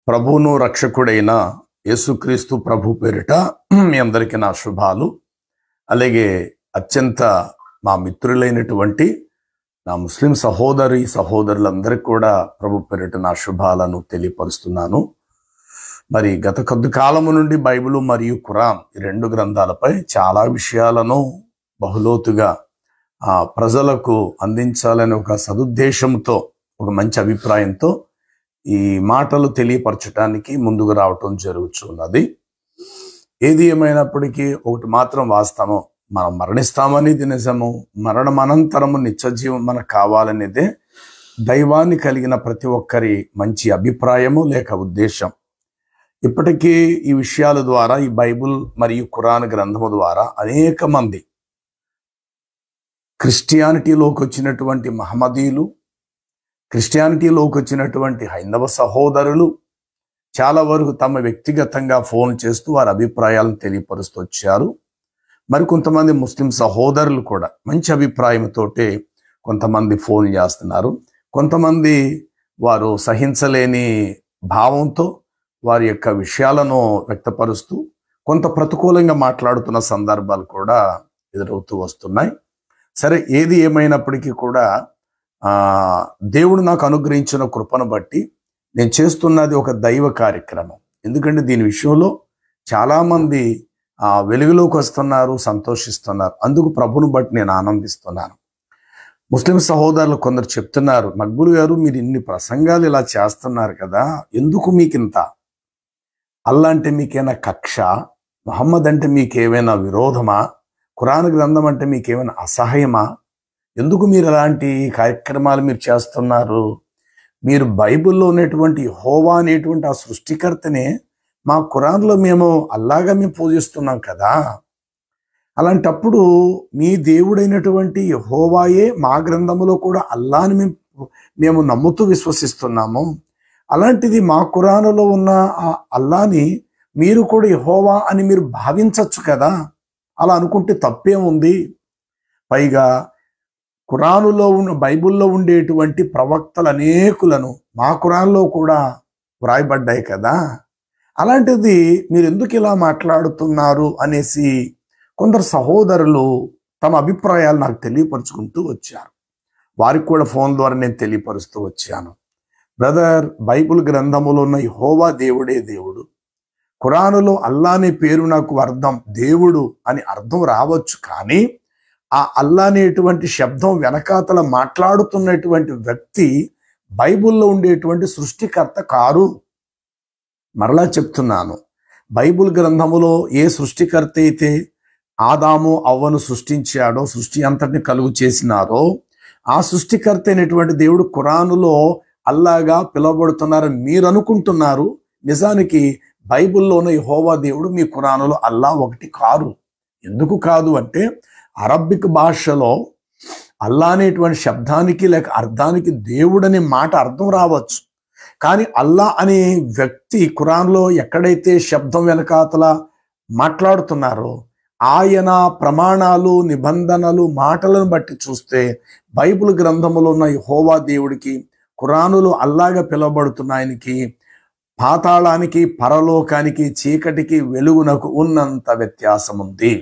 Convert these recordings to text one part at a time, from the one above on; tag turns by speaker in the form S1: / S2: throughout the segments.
S1: ప్రభువును రక్షకుడైన యేసుక్రీస్తు ప్రభు పేరిట మీ అందరికీ నా శుభాలు. అలాగే అత్యంత మా మిత్రులైనటువంటి నా ముస్లిం సహోదరులందరికీ కూడా ప్రభు పేరిట నా శుభాలను తెలియపరుస్తున్నాను. మరి గత కొద్ది కాలము నుండి బైబిల్ మరియు ఖురాన్ ఈ రెండు గ్రంథాలపై చాలా విషయాలను బహులోతుగా ప్రజలకు అందించాలని ఒక సదుద్దేశంతో, ఒక మంచి అభిప్రాయంతో ఈ మాటలు తెలియపరచడానికి ముందుకు రావటం జరుగుతున్నది. ఏది ఏమైనప్పటికీ ఒకటి మాత్రం వాస్తవం, మనం మరణిస్తామనేది నిజము. మరణం అనంతరము నిత్యజీవం మనకు కావాలనేదే దైవాన్ని కలిగిన ప్రతి ఒక్కరి మంచి అభిప్రాయము లేక ఉద్దేశం. ఇప్పటికీ ఈ విషయాల ద్వారా, ఈ బైబిల్ మరియు ఖురాన్ గ్రంథము ద్వారా అనేక మంది క్రిస్టియానిటీలోకి వచ్చినటువంటి మహమ్మదీయులు, క్రిస్టియానిటీలోకి వచ్చినటువంటి హైందవ సహోదరులు చాలా వరకు తమ వ్యక్తిగతంగా ఫోన్ చేస్తూ వారి అభిప్రాయాలను తెలియపరుస్తూ వచ్చారు. మరి కొంతమంది ముస్లిం సహోదరులు కూడా మంచి అభిప్రాయంతోటే కొంతమంది ఫోన్ చేస్తున్నారు. కొంతమంది వారు సహించలేని భావంతో వారి యొక్క విషయాలను వ్యక్తపరుస్తూ కొంత ప్రతికూలంగా మాట్లాడుతున్న సందర్భాలు కూడా ఎదురవుతూ వస్తున్నాయి. సరే, ఏది ఏమైనప్పటికీ కూడా దేవుడు నాకు అనుగ్రహించిన కృపను బట్టి నేను చేస్తున్నది ఒక దైవ కార్యక్రమం. ఎందుకంటే దీని విషయంలో చాలామంది వెలుగులోకి వస్తున్నారు, సంతోషిస్తున్నారు. అందుకు ప్రభుని బట్టి నేను ఆనందిస్తున్నాను. ముస్లిం సహోదరులు కొందరు చెప్తున్నారు, మక్బూల్ గారు మీరు ఇన్ని ప్రసంగాలు ఇలా చేస్తున్నారు కదా, ఎందుకు మీకింత? అల్లా అంటే మీకేమైనా కక్ష? మహమ్మద్ అంటే మీకేమైనా విరోధమా? ఖురాన్ గ్రంథం అంటే మీకేమైనా అసహ్యమా? ఎందుకు మీరు అలాంటి కార్యక్రమాలు మీరు చేస్తున్నారు? మీరు బైబిల్లో ఉన్నటువంటి యెహోవా అనేటువంటి ఆ సృష్టికర్తనే మా ఖురాన్లో మేము అల్లాగా మేము పూజిస్తున్నాం కదా. అలాంటప్పుడు మీ దేవుడైనటువంటి యెహోవాయే మా గ్రంథములో కూడా అల్లాని మేము నమ్ముతూ విశ్వసిస్తున్నాము. అలాంటిది మా ఖురానులో ఉన్న ఆ అల్లాని మీరు కూడా యెహోవా అని మీరు భావించవచ్చు కదా. అలా అనుకుంటే తప్పేముంది? పైగా ఖురానులో ఉన్న బైబిల్లో ఉండేటువంటి ప్రవక్తలు అనేకులను మా ఖురాన్లో కూడా వ్రాయబడ్డాయి కదా. అలాంటిది మీరు ఎందుకు ఇలా మాట్లాడుతున్నారు అనేసి కొందరు సహోదరులు తమ అభిప్రాయాలు నాకు తెలియపరుచుకుంటూ వచ్చారు. వారికి కూడా ఫోన్ ద్వారా నేను తెలియపరుస్తూ వచ్చాను. బ్రదర్, బైబిల్ గ్రంథములో ఉన్న యెహోవా దేవుడే దేవుడు. ఖురానులో అల్లా అనే పేరు నాకు అర్థం దేవుడు అని అర్థం రావచ్చు, కానీ ఆ అల్లా అనేటువంటి శబ్దం వెనకాతల మాట్లాడుతున్నటువంటి వ్యక్తి బైబిల్లో ఉండేటువంటి సృష్టికర్త కారు. మరలా చెప్తున్నాను, బైబిల్ గ్రంథములో ఏ సృష్టికర్త అయితే ఆదాము అవ్వను సృష్టించాడో, సృష్టి అంతటిని కలుగు చేసినారో, ఆ సృష్టికర్త అయినటువంటి దేవుడు ఖురానులో అల్లాగా పిలువబడుతున్నారని మీరు అనుకుంటున్నారు. నిజానికి బైబిల్లోని యెహోవా దేవుడు మీ ఖురానులో అల్లా ఒకటి కారు. ఎందుకు కాదు అంటే, అరబిక్ భాషలో అల్లా అనేటువంటి శబ్దానికి లేక అర్థానికి దేవుడనే మాట అర్థం రావచ్చు, కానీ అల్లా అనే వ్యక్తి ఖురాన్లో ఎక్కడైతే శబ్దం వెనకాతల మాట్లాడుతున్నారో ఆయన ప్రమాణాలు, నిబంధనలు, మాటలను బట్టి చూస్తే బైబిల్ గ్రంథములో ఉన్న యెహోవా దేవుడికి ఖురానులో అల్లాగా పిలువబడుతున్న ఆయనకి పాతాళానికి, పరలోకానికి, చీకటికి, వెలుగునకు ఉన్నంత వ్యత్యాసం ఉంది.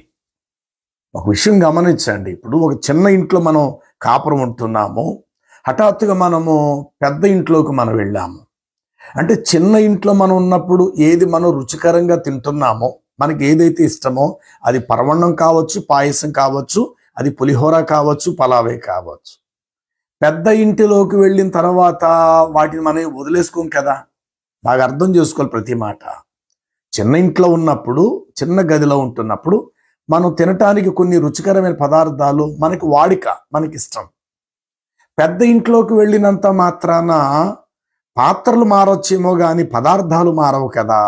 S1: ఒక విషయం గమనించండి. ఇప్పుడు ఒక చిన్న ఇంట్లో మనం కాపురం ఉంటున్నాము, హఠాత్తుగా మనము పెద్ద ఇంట్లోకి మనం వెళ్ళాము. అంటే చిన్న ఇంట్లో మనం ఉన్నప్పుడు ఏది మనం రుచికరంగా తింటున్నామో, మనకి ఏదైతే ఇష్టమో, అది పరవన్నం కావచ్చు, పాయసం కావచ్చు, అది పులిహోర కావచ్చు, పలావే కావచ్చు. పెద్ద ఇంటిలోకి వెళ్ళిన తర్వాత వాటిని మనం వదిలేసుకోం కదా. బాగా అర్థం చేసుకోవాలి ప్రతి మాట. చిన్న ఇంట్లో ఉన్నప్పుడు, చిన్న గదిలో ఉంటున్నప్పుడు మనం తినటానికి కొన్ని రుచికరమైన పదార్థాలు మనకి వాడిక, మనకి ఇష్టం. పెద్ద ఇంట్లోకి వెళ్ళినంత మాత్రాన పాత్రలు మారొచ్చేమో కానీ పదార్థాలు మారవు కదా.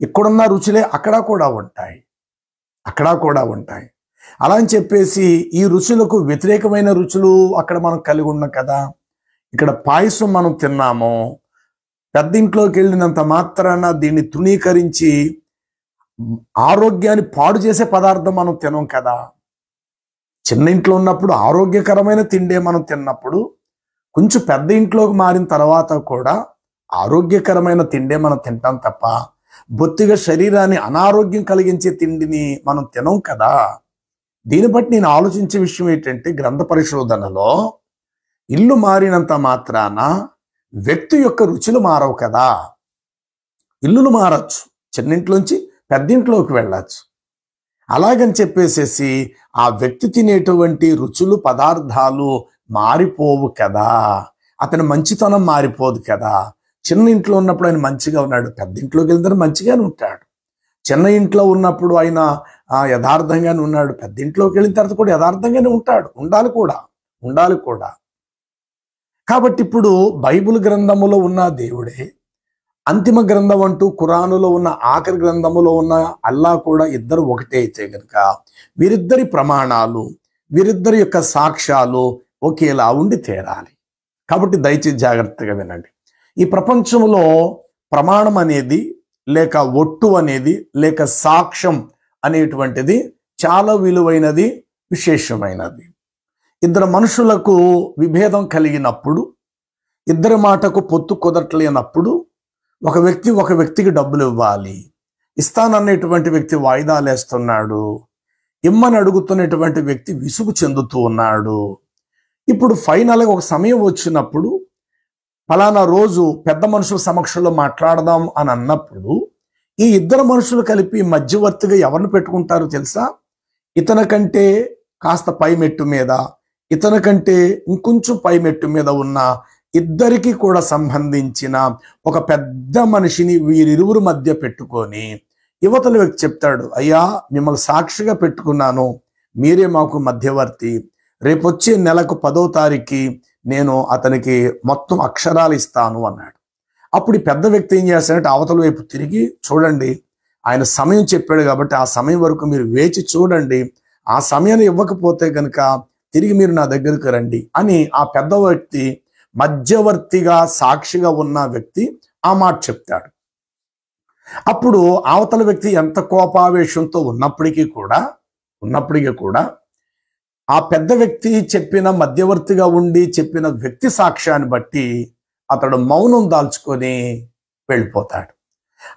S1: ఇక్కడున్న రుచులే అక్కడ కూడా ఉంటాయి. అలా అని చెప్పేసి ఈ రుచులకు వ్యతిరేకమైన రుచులు అక్కడ మనం కలిగి ఉన్నాం కదా. ఇక్కడ పాయసం మనం తిన్నాము, పెద్ద ఇంట్లోకి వెళ్ళినంత మాత్రాన దీన్ని తృణీకరించి ఆరోగ్యాన్ని పాడు చేసే పదార్థం మనం తినం కదా. చిన్న ఇంట్లో ఉన్నప్పుడు ఆరోగ్యకరమైన తిండే మనం తిన్నప్పుడు కొంచెం పెద్ద ఇంట్లోకి మారిన తర్వాత కూడా ఆరోగ్యకరమైన తిండే మనం తింటాం తప్ప బొత్తిగా శరీరాన్ని అనారోగ్యం కలిగించే తిండిని మనం తినం కదా. దీన్ని బట్టి నేను ఆలోచించే విషయం ఏంటంటే, గ్రంథ పరిశోధనలో ఇల్లు మారినంత మాత్రాన వ్యక్తి యొక్క రుచులు మారవు కదా. ఇల్లులు మారచ్చు, చిన్నింట్లోంచి పెద్దింట్లోకి వెళ్ళచ్చు. అలాగని చెప్పేసేసి ఆ వ్యక్తి తినేటువంటి రుచులు పదార్థాలు మారిపోవు కదా. అతని మంచితనం మారిపోదు కదా. చిన్న ఇంట్లో ఉన్నప్పుడు ఆయన మంచిగా ఉన్నాడు, పెద్దింట్లోకి వెళ్తే మంచిగానే ఉంటాడు. చిన్న ఇంట్లో ఉన్నప్పుడు ఆయన యథార్థంగానే ఉన్నాడు, పెద్దింట్లోకి వెళ్ళిన తర్వాత కూడా యథార్థంగానే ఉంటాడు. ఉండాలి కూడా. కాబట్టి ఇప్పుడు బైబిల్ గ్రంథములో ఉన్న దేవుడే అంతిమ గ్రంథం అంటూ ఖురానులో ఉన్న ఆఖరి గ్రంథములో ఉన్న అల్లా కూడా ఇద్దరు ఒకటే అయితే గనుక వీరిద్దరి ప్రమాణాలు, వీరిద్దరి యొక్క సాక్ష్యాలు ఒకేలా ఉండి తీరాలి. కాబట్టి దయచేసి జాగ్రత్తగా వినండి. ఈ ప్రపంచంలో ప్రమాణం అనేది, లేక ఒట్టు అనేది, లేక సాక్ష్యం అనేటువంటిది చాలా విలువైనది, విశేషమైనది. ఇద్దరు మనుషులకు విభేదం కలిగినప్పుడు, ఇద్దరి మాటకు పొత్తు కుదరట్లేనప్పుడు ఒక వ్యక్తికి డబ్బులు ఇవ్వాలి. ఇస్తాననేటువంటి వ్యక్తి వాయిదాలు వేస్తున్నాడు. ఇమ్మని అడుగుతున్నటువంటి వ్యక్తి విసుగు చెందుతూ ఉన్నాడు. ఇప్పుడు ఫైనల్గా ఒక సమయం వచ్చినప్పుడు, ఫలానా రోజు పెద్ద మనుషుల సమక్షంలో మాట్లాడదాం అని అన్నప్పుడు ఈ ఇద్దరు మనుషులు కలిపి మధ్యవర్తిగా ఎవరిని పెట్టుకుంటారో తెలుసా? ఇతనికంటే కాస్త పై మెట్టు మీద, ఇతనికంటే ఇంకొంచెం పై మెట్టు మీద ఉన్న ఇద్దరికి కూడా సంబంధించిన ఒక పెద్ద మనిషిని వీరిరువురు మధ్య పెట్టుకొని యువతల వ్యక్తి చెప్తాడు, అయ్యా మిమ్మల్ని సాక్షిగా పెట్టుకున్నాను, మీరే మాకు మధ్యవర్తి. రేపొచ్చే నెలకు 10వ తారీఖుకి నేను అతనికి మొత్తం అక్షరాలు ఇస్తాను అన్నాడు. అప్పుడు ఈ పెద్ద వ్యక్తి ఏం చేస్తాడంటే అవతల వైపు తిరిగి, చూడండి ఆయన సమయం చెప్పాడు కాబట్టి ఆ సమయం వరకు మీరు వేచి చూడండి, ఆ సమయాన్ని ఇవ్వకపోతే కనుక తిరిగి మీరు నా దగ్గరికి రండి అని ఆ పెద్ద వ్యక్తి, మధ్యవర్తిగా సాక్షిగా ఉన్న వ్యక్తి ఆ మాట చెప్తాడు. అప్పుడు అవతల వ్యక్తి ఎంత కోపావేశంతో ఉన్నప్పటికీ కూడా ఆ పెద్ద వ్యక్తి చెప్పిన, మధ్యవర్తిగా ఉండి చెప్పిన వ్యక్తి సాక్ష్యాన్ని బట్టి అతడు మౌనం దాల్చుకొని వెళ్ళిపోతాడు.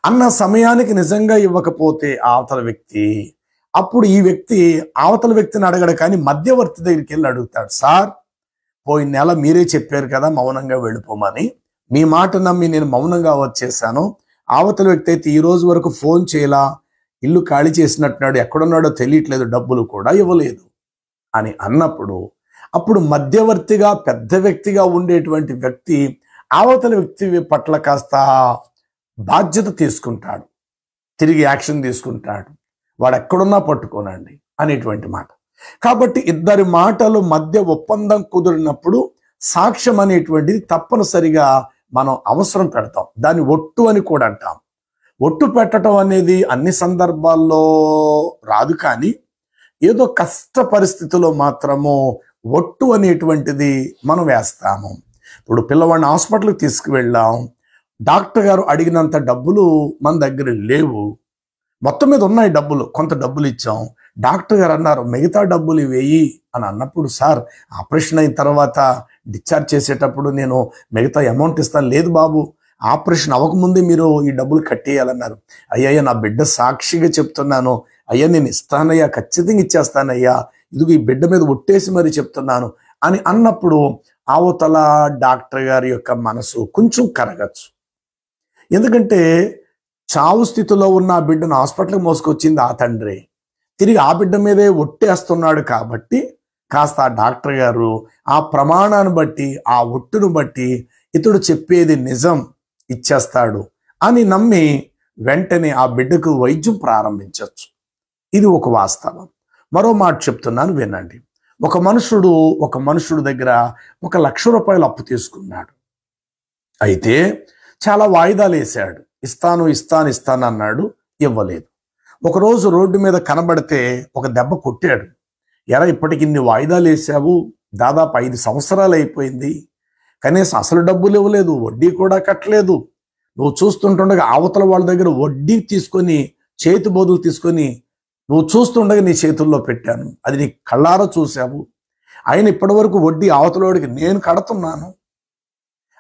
S1: అన్న సమయానికి నిజంగా ఇవ్వకపోతే అవతల వ్యక్తి, అప్పుడు ఈ వ్యక్తి అవతల వ్యక్తిని అడగడు కానీ మధ్యవర్తి దగ్గరికి వెళ్ళి అడుగుతాడు, సార్ పోయిన నెల మీరే చెప్పారు కదా మౌనంగా వెళ్ళిపోమని, మీ మాట నమ్మి నేను మౌనంగా వచ్చేసాను. అవతల వ్యక్తి అయితే ఈ రోజు వరకు ఫోన్ చేయలా, ఇల్లు ఖాళీ చేసినట్టున్నాడు, ఎక్కడున్నాడో తెలియట్లేదు, డబ్బులు కూడా ఇవ్వలేదు అని అన్నప్పుడు, అప్పుడు మధ్యవర్తిగా పెద్ద వ్యక్తిగా ఉండేటువంటి వ్యక్తి అవతల వ్యక్తి పట్ల కాస్త బాధ్యత తీసుకుంటాడు, తిరిగి యాక్షన్ తీసుకుంటాడు, వాడు ఎక్కడున్నా పట్టుకోనండి అనేటువంటి మాట. కాబట్టి ఇద్దరి మాటలు మధ్య ఒప్పందం కుదిరినప్పుడు సాక్ష్యం అనేటువంటిది తప్పనిసరిగా మనం అవసరం పెడతాం. దాన్ని ఒట్టు అని కూడా అంటాం. ఒట్టు పెట్టడం అనేది అన్ని సందర్భాల్లో రాదు, కానీ ఏదో కష్ట పరిస్థితిలో మాత్రము ఒట్టు అనేటువంటిది మనం వేస్తాము. ఇప్పుడు పిల్లవాడిని హాస్పిటల్కి తీసుకువెళ్ళాం, డాక్టర్ గారు అడిగినంత డబ్బులు మన దగ్గర లేవు, మొత్తం మీద ఉన్నాయి డబ్బులు, కొంత డబ్బులు ఇచ్చాం. డాక్టర్ గారు అన్నారు మిగతా డబ్బులు ఇవేయి అని అన్నప్పుడు, సార్ ఆపరేషన్ అయిన తర్వాత డిశ్చార్జ్ చేసేటప్పుడు నేను మిగతా అమౌంట్ ఇస్తాను. లేదు బాబు, ఆపరేషన్ అవ్వకముందే మీరు ఈ డబ్బులు కట్టేయాలన్నారు. అయ్యా నా బిడ్డ సాక్షిగా చెప్తున్నాను, అయ్యా నేను ఇస్తానయ్యా, ఖచ్చితంగా ఇచ్చేస్తానయ్యా, ఇదిగో ఈ బిడ్డ మీద ఒట్టేసి మరీ చెప్తున్నాను అని అన్నప్పుడు అవతల డాక్టర్ గారి యొక్క మనసు కొంచెం కరగచ్చు. ఎందుకంటే చావు స్థితిలో ఉన్న ఆ బిడ్డను హాస్పిటల్కి మోసుకొచ్చింది ఆ తండ్రి, తిరిగి ఆ బిడ్డ మీదే ఒట్టేస్తున్నాడు కాబట్టి కాస్త ఆ డాక్టర్ గారు ఆ ప్రమాణాన్ని బట్టి, ఆ ఒట్టును బట్టి ఇతడు చెప్పేది నిజం, ఇచ్చేస్తాడు అని నమ్మి వెంటనే ఆ బిడ్డకు వైద్యం ప్రారంభించవచ్చు. ఇది ఒక వాస్తవం. మరో మాట చెప్తున్నాను వినండి. ఒక మనుషుడు దగ్గర 1,00,000 రూపాయలు అప్పు తీసుకున్నాడు. అయితే చాలా వాయిదాలు వేశాడు, ఇస్తాను అన్నాడు, ఇవ్వలేదు. ఒకరోజు రోడ్డు మీద కనబడితే ఒక దెబ్బ కొట్టాడు. ఎరా ఇప్పటికి ఇన్ని వాయిదాలు వేసావు, దాదాపు 5 సంవత్సరాలు అయిపోయింది, కనీసం అసలు డబ్బులు ఇవ్వలేదు, వడ్డీ కూడా కట్టలేదు. నువ్వు చూస్తుండగా అవతల వాళ్ళ దగ్గర వడ్డీ తీసుకొని, చేతి బదులు తీసుకొని నువ్వు చూస్తుండగా నీ చేతుల్లో పెట్టాను, అది నీ కళ్ళారా చూసావు. ఆయన ఇప్పటి వరకు వడ్డీ అవతలవాడికి నేను కడుతున్నాను.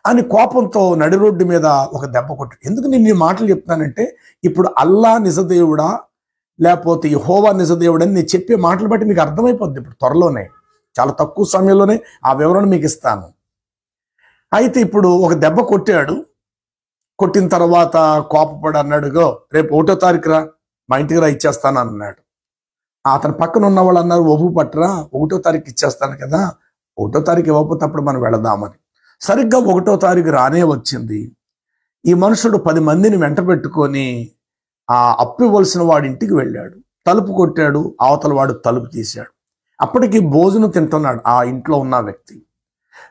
S1: అని కోపంతో నడి రోడ్డు మీద ఒక దెబ్బ కొట్టాడు. ఎందుకు నేను ఈ మాటలు చెప్తున్నానంటే, ఇప్పుడు అల్లా నిజదేవుడా లేకపోతే యెహోవా నిజదేవుడని నేను చెప్పే మాటలు బట్టి మీకు అర్థమైపోద్ది. ఇప్పుడు త్వరలోనే, చాలా తక్కువ సమయంలోనే ఆ వివరణ మీకు ఇస్తాను. అయితే ఇప్పుడు ఒక దెబ్బ కొట్టాడు. కొట్టిన తర్వాత కోపపడి అన్నాడుగో, రేపు 1వ తారీఖు రా, మా ఇంటికి రా, ఇచ్చేస్తాను అన్నాడు. అతని పక్కన ఉన్న వాళ్ళు అన్నారు, ఒప్పు పట్టరా, 1వ తారీఖు ఇచ్చేస్తాను కదా, 1వ తారీఖు ఇవ్వకపోతే అప్పుడు మనం వెళదామని. సరిగ్గా 1వ తారీఖు రానే వచ్చింది. ఈ మనుషుడు 10 మందిని వెంట పెట్టుకొని ఆ అప్పు ఇవ్వాల్సిన వాడి ఇంటికి వెళ్ళాడు. తలుపు కొట్టాడు, అవతల వాడు తలుపు తీశాడు. అప్పటికి భోజనం తింటున్నాడు ఆ ఇంట్లో ఉన్న వ్యక్తి.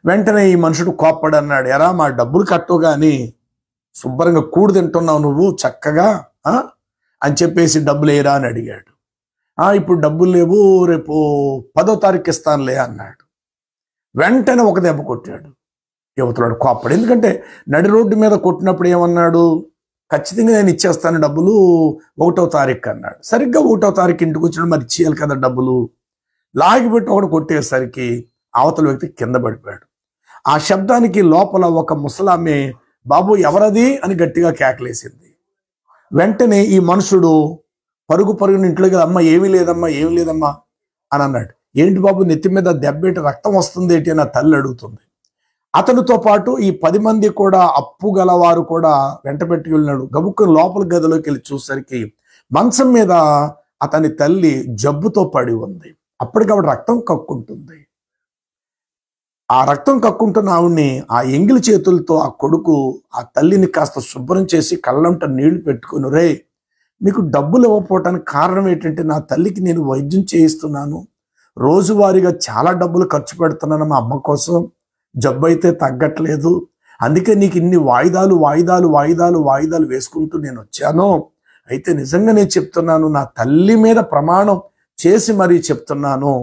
S1: వెంటనే ఈ మనుషుడు కోప్పడి అన్నాడు, ఎరా మా డబ్బులు కట్టు కానీ శుభ్రంగా కూడు తింటున్నావు నువ్వు చక్కగా అని చెప్పేసి డబ్బులు ఏరా అని అడిగాడు. ఇప్పుడు డబ్బులు లేవు, రేపు 10వ తారీఖు ఇస్తానులే అన్నాడు. వెంటనే ఒక దెబ్బ కొట్టాడు యువతలాడు కోప్పడు. ఎందుకంటే నడి రోడ్డు మీద కొట్టినప్పుడు ఏమన్నాడు, ఖచ్చితంగా నేను ఇచ్చేస్తాను డబ్బులు 1వ తారీఖు అన్నాడు. సరిగ్గా 1వ తారీఖు ఇంటికి వచ్చినప్పుడు మరి ఇచ్చేయాలి కదా డబ్బులు. లాగిపెట్టి ఒకటి కొట్టేసరికి అవతల వ్యక్తి కింద పడిపోయాడు. ఆ శబ్దానికి లోపల ఒక ముసలామె బాబు ఎవరది అని గట్టిగా కేకలేసింది. వెంటనే ఈ మనుషుడు పరుగు పరుగుని ఇంట్లోకి, అమ్మ ఏమీ లేదమ్మా, ఏమీ లేదమ్మా అని అన్నాడు. ఏంటి బాబు నెత్తి మీద దెబ్బేటి, రక్తం వస్తుంది ఏంటి అని తల్లి అడుగుతుంది. అతనితో పాటు ఈ 10 మంది కూడా అప్పు గలవారు కూడా వెంట పెట్టి వెళ్ళినాడు. గబుక్కుని లోపల గదిలోకి వెళ్ళి చూసరికి మంచం మీద అతని తల్లి జబ్బుతో పడి ఉంది. అప్పటికప్పుడు రక్తం కక్కుంటుంది. ఆ రక్తం కక్కుంటున్న ఆవిడ్ని ఆ ఎంగిలి చేతులతో ఆ కొడుకు ఆ తల్లిని కాస్త శుభ్రం చేసి కళ్ళంట నీళ్లు పెట్టుకుని, రే మీకు డబ్బులు ఇవ్వకపోవటానికి కారణం ఏంటంటే నా తల్లికి నేను వైద్యం చేయిస్తున్నాను, రోజువారీగా చాలా డబ్బులు ఖర్చు పెడుతున్నాను మా అమ్మ కోసం, జబ్బు అయితే తగ్గట్లేదు, అందుకే నీకు ఇన్ని వాయిదాలు వాయిదాలు వాయిదాలు వాయిదాలు వేసుకుంటూ నేను వచ్చాను. అయితే నిజంగా నేను చెప్తున్నాను, నా తల్లి మీద ప్రమాణం చేసి మరీ చెప్తున్నాను,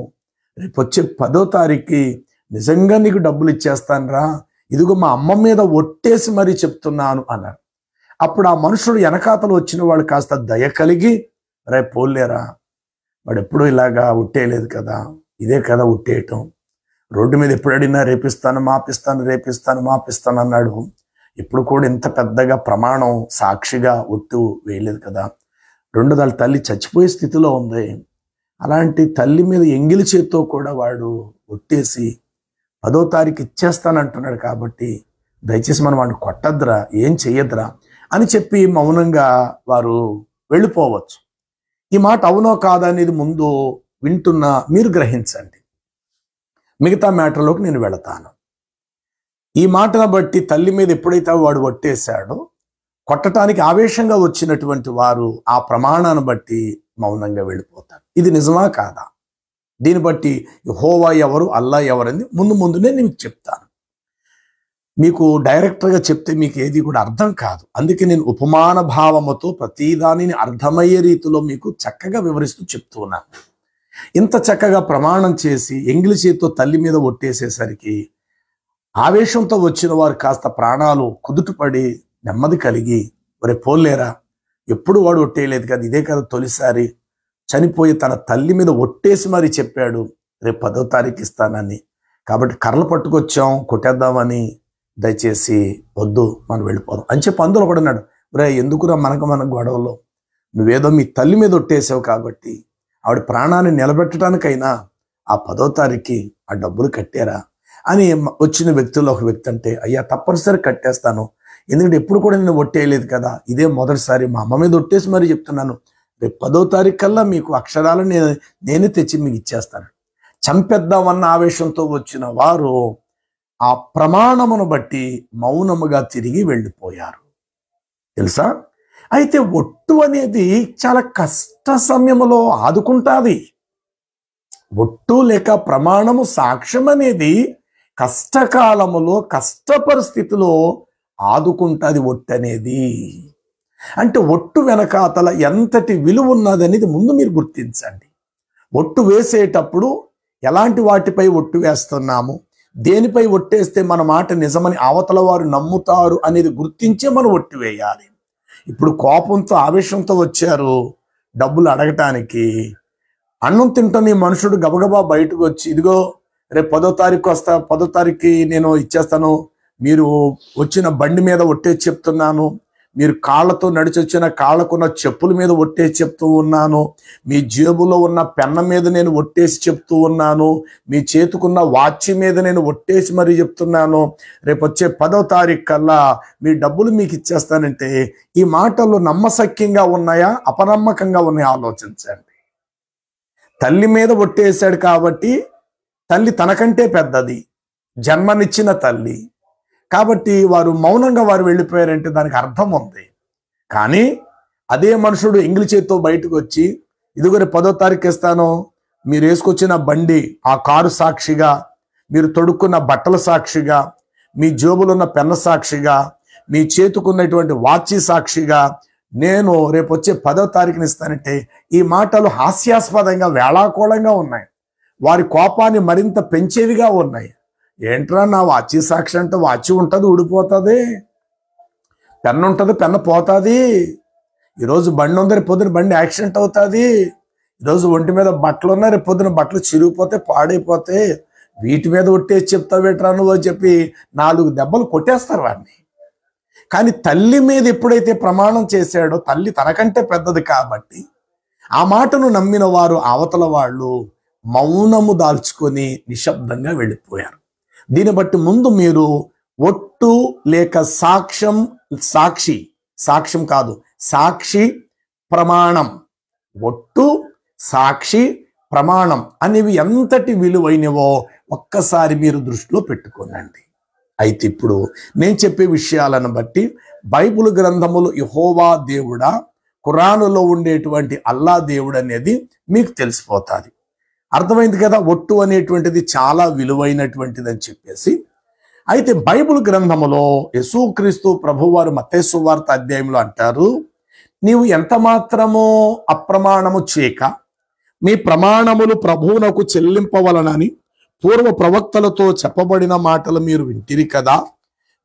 S1: రేపు వచ్చే 10వ తారీఖుకి నిజంగా నీకు డబ్బులు ఇచ్చేస్తాను రా, ఇదిగో మా అమ్మ మీద ఒట్టేసి మరీ చెప్తున్నాను అన్నాడు. అప్పుడు ఆ మనుషుడు వెనకాతలు వచ్చిన వాడు కాస్త దయ కలిగి, రేపు పోలేరా, వాడు ఎప్పుడూ ఇలాగా ఉట్టేయలేదు కదా, ఇదే కదా ఉట్టేయటం, రోడ్డు మీద ఎప్పుడు అడిగినా రేపిస్తాను మాపిస్తాను రేపిస్తాను మాపిస్తాను అన్నాడు, ఇప్పుడు కూడా ఇంత పెద్దగా ప్రమాణం సాక్షిగా ఒట్టు వేయలేదు కదా, రెండోదాళ్ళ తల్లి చచ్చిపోయే స్థితిలో ఉంది, అలాంటి తల్లి మీద ఎంగిలి చేత్తో కూడా వాడు ఒట్టేసి 10వ తారీఖు ఇచ్చేస్తానంటున్నాడు కాబట్టి దయచేసి మనం వాడిని కొట్టద్దురా, ఏం చెయ్యద్దురా అని చెప్పి మౌనంగా వారు వెళ్ళిపోవచ్చు. ఈ మాట అవునో కాదా అనేది ముందు వింటున్న మీరు గ్రహించండి, మిగతా మ్యాటర్లోకి నేను వెళతాను. ఈ మాటను బట్టి తల్లి మీద ఎప్పుడైతే వాడు ఒట్టేశాడో, కొట్టడానికి ఆవేశంగా వచ్చినటువంటి వారు ఆ ప్రమాణాన్ని బట్టి మౌనంగా వెళ్ళిపోతారు. ఇది నిజమా కాదా, దీన్ని బట్టి యెహోవా ఎవరు అల్లా ఎవరని ముందునే నేను చెప్తాను. మీకు డైరెక్ట్గా చెప్తే మీకు ఏది కూడా అర్థం కాదు, అందుకే నేను ఉపమాన భావముతో ప్రతిదానిని అర్థమయ్యే రీతిలో మీకు చక్కగా వివరిస్తూ చెప్తూ ఉన్నాను. ఇంత చక్కగా ప్రమాణం చేసి ఎంగిలి చేతితో తల్లి మీద ఒట్టేసేసరికి ఆవేశంతో వచ్చిన వారు కాస్త ప్రాణాలు కుదుటపడి నెమ్మది కలిగి, ఒరే పోలేరా, ఎప్పుడు వాడు ఒట్టేయలేదు కదా, ఇదే కదా తొలిసారి, చనిపోయి తన తల్లి మీద ఒట్టేసి మరీ చెప్పాడు రేపు 10వ తారీఖు ఇస్తానని, కాబట్టి కర్రలు పట్టుకొచ్చాం కొట్టేద్దామని, దయచేసి వద్దు మనం వెళ్ళిపోదాం అని చెప్పి అందులో కూడా అన్నాడు, రే ఎందుకురా మన గొడవలో, నువ్వేదో మీ తల్లి మీద ఒట్టేసావు కాబట్టి ఆవిడ ప్రాణాన్ని నిలబెట్టడానికైనా ఆ 10వ తారీఖుకి ఆ డబ్బులు కట్టారా అని వచ్చిన వ్యక్తుల్లో ఒక వ్యక్తి అంటే, అయ్యా తప్పనిసరి కట్టేస్తాను, ఎందుకంటే ఎప్పుడు కూడా నేను ఒట్టేయలేదు కదా, ఇదే మొదటిసారి మా అమ్మ మీద ఒట్టేసి మరీ చెప్తున్నాను, రేపు 10వ తారీఖు కల్లా మీకు అక్షరాలను నేనే తెచ్చి మీకు ఇచ్చేస్తాను. చంపేద్దామన్న ఆవేశంతో వచ్చిన వారు ఆ ప్రమాణమును బట్టి మౌనముగా తిరిగి వెళ్ళిపోయారు. తెలుసా? అయితే ఒట్టు అనేది చాలా కష్ట సమయంలో ఆదుకుంటుంది. ఒట్టు లేక ప్రమాణము సాక్ష్యం అనేది కష్టకాలములో కష్ట పరిస్థితిలో ఆదుకుంటుంది ఒట్టు అనేది. అంటే ఒట్టు వెనకాతల ఎంతటి విలువ ఉన్నదనేది ముందు మీరు గుర్తించండి. ఒట్టు వేసేటప్పుడు ఎలాంటి వాటిపై ఒట్టు వేస్తున్నాము, దేనిపై ఒట్టేస్తే మన మాట నిజమని అవతల వారు నమ్ముతారు అనేది గుర్తించే మనం ఒట్టు వేయాలి. ఇప్పుడు కోపంతో ఆవేశంతో వచ్చారు డబ్బులు అడగటానికి, అన్నం తింటున్న ఈ మనుషుడు గబగబా బయటకు వచ్చి, ఇదిగో రేపు 10వ తారీఖు వస్తా, 10వ తారీఖుకి నేను ఇచ్చేస్తాను, మీరు వచ్చిన బండి మీద ఒట్టేసి చెప్తున్నాను, మీరు కాళ్ళతో నడిచొచ్చిన కాళ్ళకున్న చెప్పుల మీద ఒట్టేసి చెప్తూ ఉన్నాను, మీ జేబులో ఉన్న పెన్న మీద నేను ఒట్టేసి చెప్తూ ఉన్నాను, మీ చేతుకున్న వాచ్ మీద నేను ఒట్టేసి మరీ చెప్తున్నాను, రేపు వచ్చే 10వ తారీఖు కల్లా మీ డబ్బులు మీకు ఇచ్చేస్తానంటే ఈ మాటలు నమ్మశక్యంగా ఉన్నాయా, అపనమ్మకంగా ఉన్నాయా ఆలోచించండి. తల్లి మీద ఒట్టేశాడు కాబట్టి తల్లి తనకంటే పెద్దది, జన్మనిచ్చిన తల్లి కాబట్టి వారు మౌనంగా వారు వెళ్ళిపోయారంటే దానికి అర్థం ఉంది. కానీ అదే మనుషుడు ఎంగిలి చేత్తో బయటకు వచ్చి, ఇదిగో 10వ తారీఖు ఇస్తాను, మీరు వేసుకొచ్చిన బండి ఆ కారు సాక్షిగా, మీరు తొడుక్కున్న బట్టల సాక్షిగా, మీ జోబులున్న పెన్న సాక్షిగా, మీ చేతుకున్నటువంటి వాచి సాక్షిగా నేను రేపు వచ్చే 10వ తారీఖుని ఇస్తానంటే ఈ మాటలు హాస్యాస్పదంగా వేళాకోళంగా ఉన్నాయి, వారి కోపాన్ని మరింత పెంచేవిగా ఉన్నాయి. ఏంట్రా నా వాచి సాక్షి అంటే వాచి ఉంటుంది ఊడిపోతుంది, పెన్ను ఉంటుంది పెన్ను పోతుంది, ఈరోజు బండి ఉంది రేపు పొద్దున బండి యాక్సిడెంట్ అవుతుంది, ఈరోజు ఒంటి మీద బట్టలు ఉన్నాయి రేపు పొద్దున బట్టలు చిరిగిపోతే పాడైపోతే వీటి మీద ఒట్టేసి చెప్తావేట్రా నువ్వు అని చెప్పి 4 దెబ్బలు కొట్టేస్తారు వాడిని. కానీ తల్లి మీద ఎప్పుడైతే ప్రమాణం చేశాడో తల్లి తనకంటే పెద్దది కాబట్టి ఆ మాటను నమ్మిన వారు అవతల వాళ్ళు మౌనము దాల్చుకొని నిశ్శబ్దంగా వెళ్ళిపోయారు. దీన్ని బట్టి ముందు మీరు ఒట్టు లేక సాక్ష్యం కాదు సాక్షి ప్రమాణం, ఒట్టు సాక్షి ప్రమాణం అనేవి ఎంతటి విలువైనవో ఒక్కసారి మీరు దృష్టిలో పెట్టుకోనండి. అయితే ఇప్పుడు నేను చెప్పే విషయాలను బట్టి బైబిల్ గ్రంథములు యెహోవా దేవుడా, ఖురానులో ఉండేటువంటి అల్లా దేవుడు అనేది మీకు తెలిసిపోతుంది. అర్థమైంది కదా, ఒట్టు అనేటువంటిది చాలా విలువైనటువంటిది అని చెప్పేసి. అయితే బైబిల్ గ్రంథములో యేసుక్రీస్తు ప్రభువారు మత్తయి సువార్త అధ్యాయంలో అంటారు, నీవు ఎంత మాత్రమో అప్రమాణము చేయక మీ ప్రమాణములు ప్రభువునకు చెల్లింపవలనని పూర్వ ప్రవక్తలతో చెప్పబడిన మాటలు మీరు వింటిరి కదా,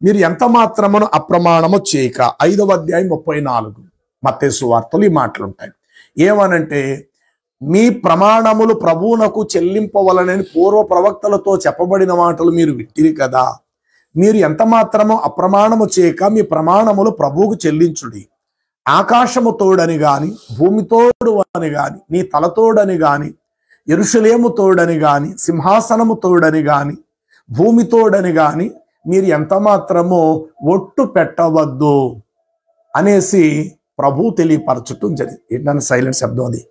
S1: మీరు ఎంత మాత్రమును అప్రమాణము చేయక. 5వ అధ్యాయం 34 మత్తయి సువార్తలు ఈ మాటలు ఉంటాయి. ఏమనంటే మీ ప్రమాణములు ప్రభువునకు చెల్లింపవలనని పూర్వ ప్రవక్తలతో చెప్పబడిన మాటలు మీరు వింటిరి కదా, మీరు ఎంత మాత్రమో అప్రమాణము చేయక మీ ప్రమాణములు ప్రభువుకు చెల్లించుడి. ఆకాశము తోడని గాని, భూమి తోడు అని గాని, నీ తలతోడని గాని, యెరూషలేము తోడని గాని, సింహాసనము తోడని గాని, భూమి తోడని గాని మీరు ఎంత మాత్రమో ఒట్టు పెట్టవద్దు అనేసి ప్రభు తెలియపరచటం జరిగింది. ఏంటన్నా సైలెంట్ శబ్దం అది.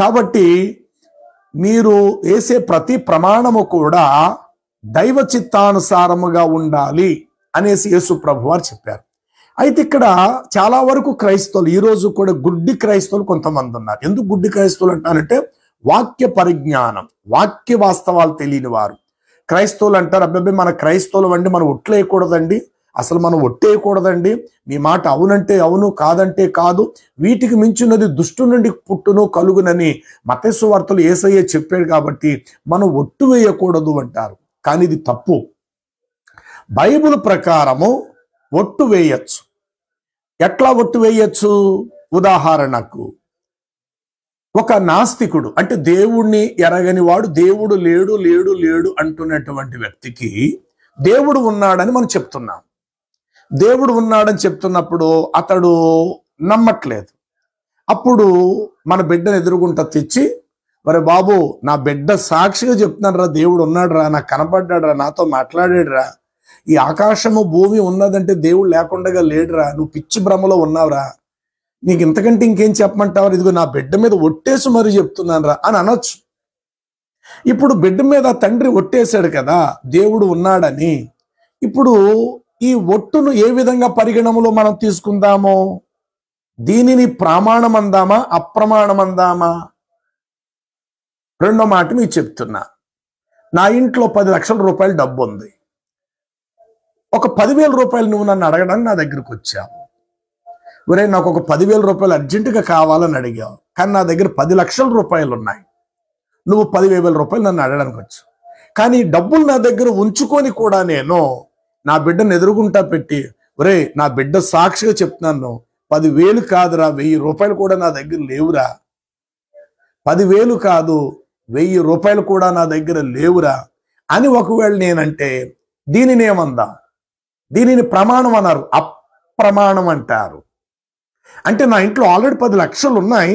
S1: కాబట్టి మీరు వేసే ప్రతి ప్రమాణము కూడా దైవ చిత్తానుసారముగా ఉండాలి అనేసి యేసు ప్రభు వారు చెప్పారు. అయితే ఇక్కడ చాలా వరకు క్రైస్తవులు ఈరోజు కూడా గుడ్డి క్రైస్తవులు కొంతమంది ఉన్నారు. ఎందుకు గుడ్డి క్రైస్తవులు అంటారంటే వాక్య పరిజ్ఞానం, వాక్య వాస్తవాలు తెలియని వారు క్రైస్తవులు అంటారు. అబ్బాయి మన క్రైస్తవులు అండి, మనం ఒట్లేయకూడదండి, అసలు మనం ఒట్టేయకూడదండి, మీ మాట అవునంటే అవును కాదంటే కాదు, వీటికి మించినది దుష్టు నుండి పుట్టును కలుగునని మత్తయి సువార్తలో యేసయ్య చెప్పాడు కాబట్టి మనం ఒట్టు వేయకూడదు అంటారు. కానీ ఇది తప్పు. బైబిల్ ప్రకారము ఒట్టు వేయచ్చు. ఎట్లా ఒట్టు వేయచ్చు? ఉదాహరణకు ఒక నాస్తికుడు అంటే దేవుణ్ణి ఎరగని వాడు, దేవుడు లేడు లేడు లేడు అంటున్నటువంటి వ్యక్తికి దేవుడు ఉన్నాడని మనం చెప్తున్నాం. దేవుడు ఉన్నాడని చెప్తున్నప్పుడు అతడు నమ్మట్లేదు. అప్పుడు మన బిడ్డను ఎదురుగుంట తెచ్చి, మరి బాబు నా బిడ్డ సాక్షిగా చెప్తున్నాడు రా, దేవుడు ఉన్నాడు రా, నాకు కనపడ్డాడు రా, నాతో మాట్లాడాడు రా, ఈ ఆకాశము భూమి ఉన్నదంటే దేవుడు లేకుండా లేడురా, నువ్వు పిచ్చి భ్రమలో ఉన్నావురా, నీకు ఇంతకంటే ఇంకేం చెప్పమంటావు, ఇదిగో నా బిడ్డ మీద ఒట్టేసి మరి చెప్తున్నాను రా అని అనొచ్చు. ఇప్పుడు బిడ్డ మీద తండ్రి ఒట్టేశాడు కదా దేవుడు ఉన్నాడని. ఇప్పుడు ఈ ఒట్టును ఏ విధంగా పరిగణములో మనం తీసుకుందాము? దీనిని ప్రమాణం అందామా అప్రమాణం అందామా? రెండో మాట మీకు చెప్తున్నా. నా ఇంట్లో 10 లక్షల రూపాయలు డబ్బు ఉంది. ఒక 10,000 రూపాయలు నువ్వు నన్ను అడగడానికి నా దగ్గరకు వచ్చావు. ఒరే నాకు ఒక 10,000 రూపాయలు అర్జెంటుగా కావాలని అడిగావు, కానీ నా దగ్గర 10 లక్షల రూపాయలు ఉన్నాయి. నువ్వు 10,000 రూపాయలు నన్ను అడగడానికి వచ్చావు. కానీ డబ్బులు నా దగ్గర ఉంచుకొని కూడా నేను నా బిడ్డను ఎదురుగుంటా పెట్టి, ఒరే నా బిడ్డ సాక్షిగా చెప్తున్నాను, 10,000 కాదురా, 1,000 రూపాయలు కూడా నా దగ్గర లేవురా, 10,000 కాదు 1,000 రూపాయలు కూడా నా దగ్గర లేవురా అని ఒకవేళ నేనంటే దీనిని ఏమందా? దీనిని ప్రమాణం అన్నారు, అప్రమాణం అంటారు. అంటే నా ఇంట్లో ఆల్రెడీ 10 లక్షలు ఉన్నాయి,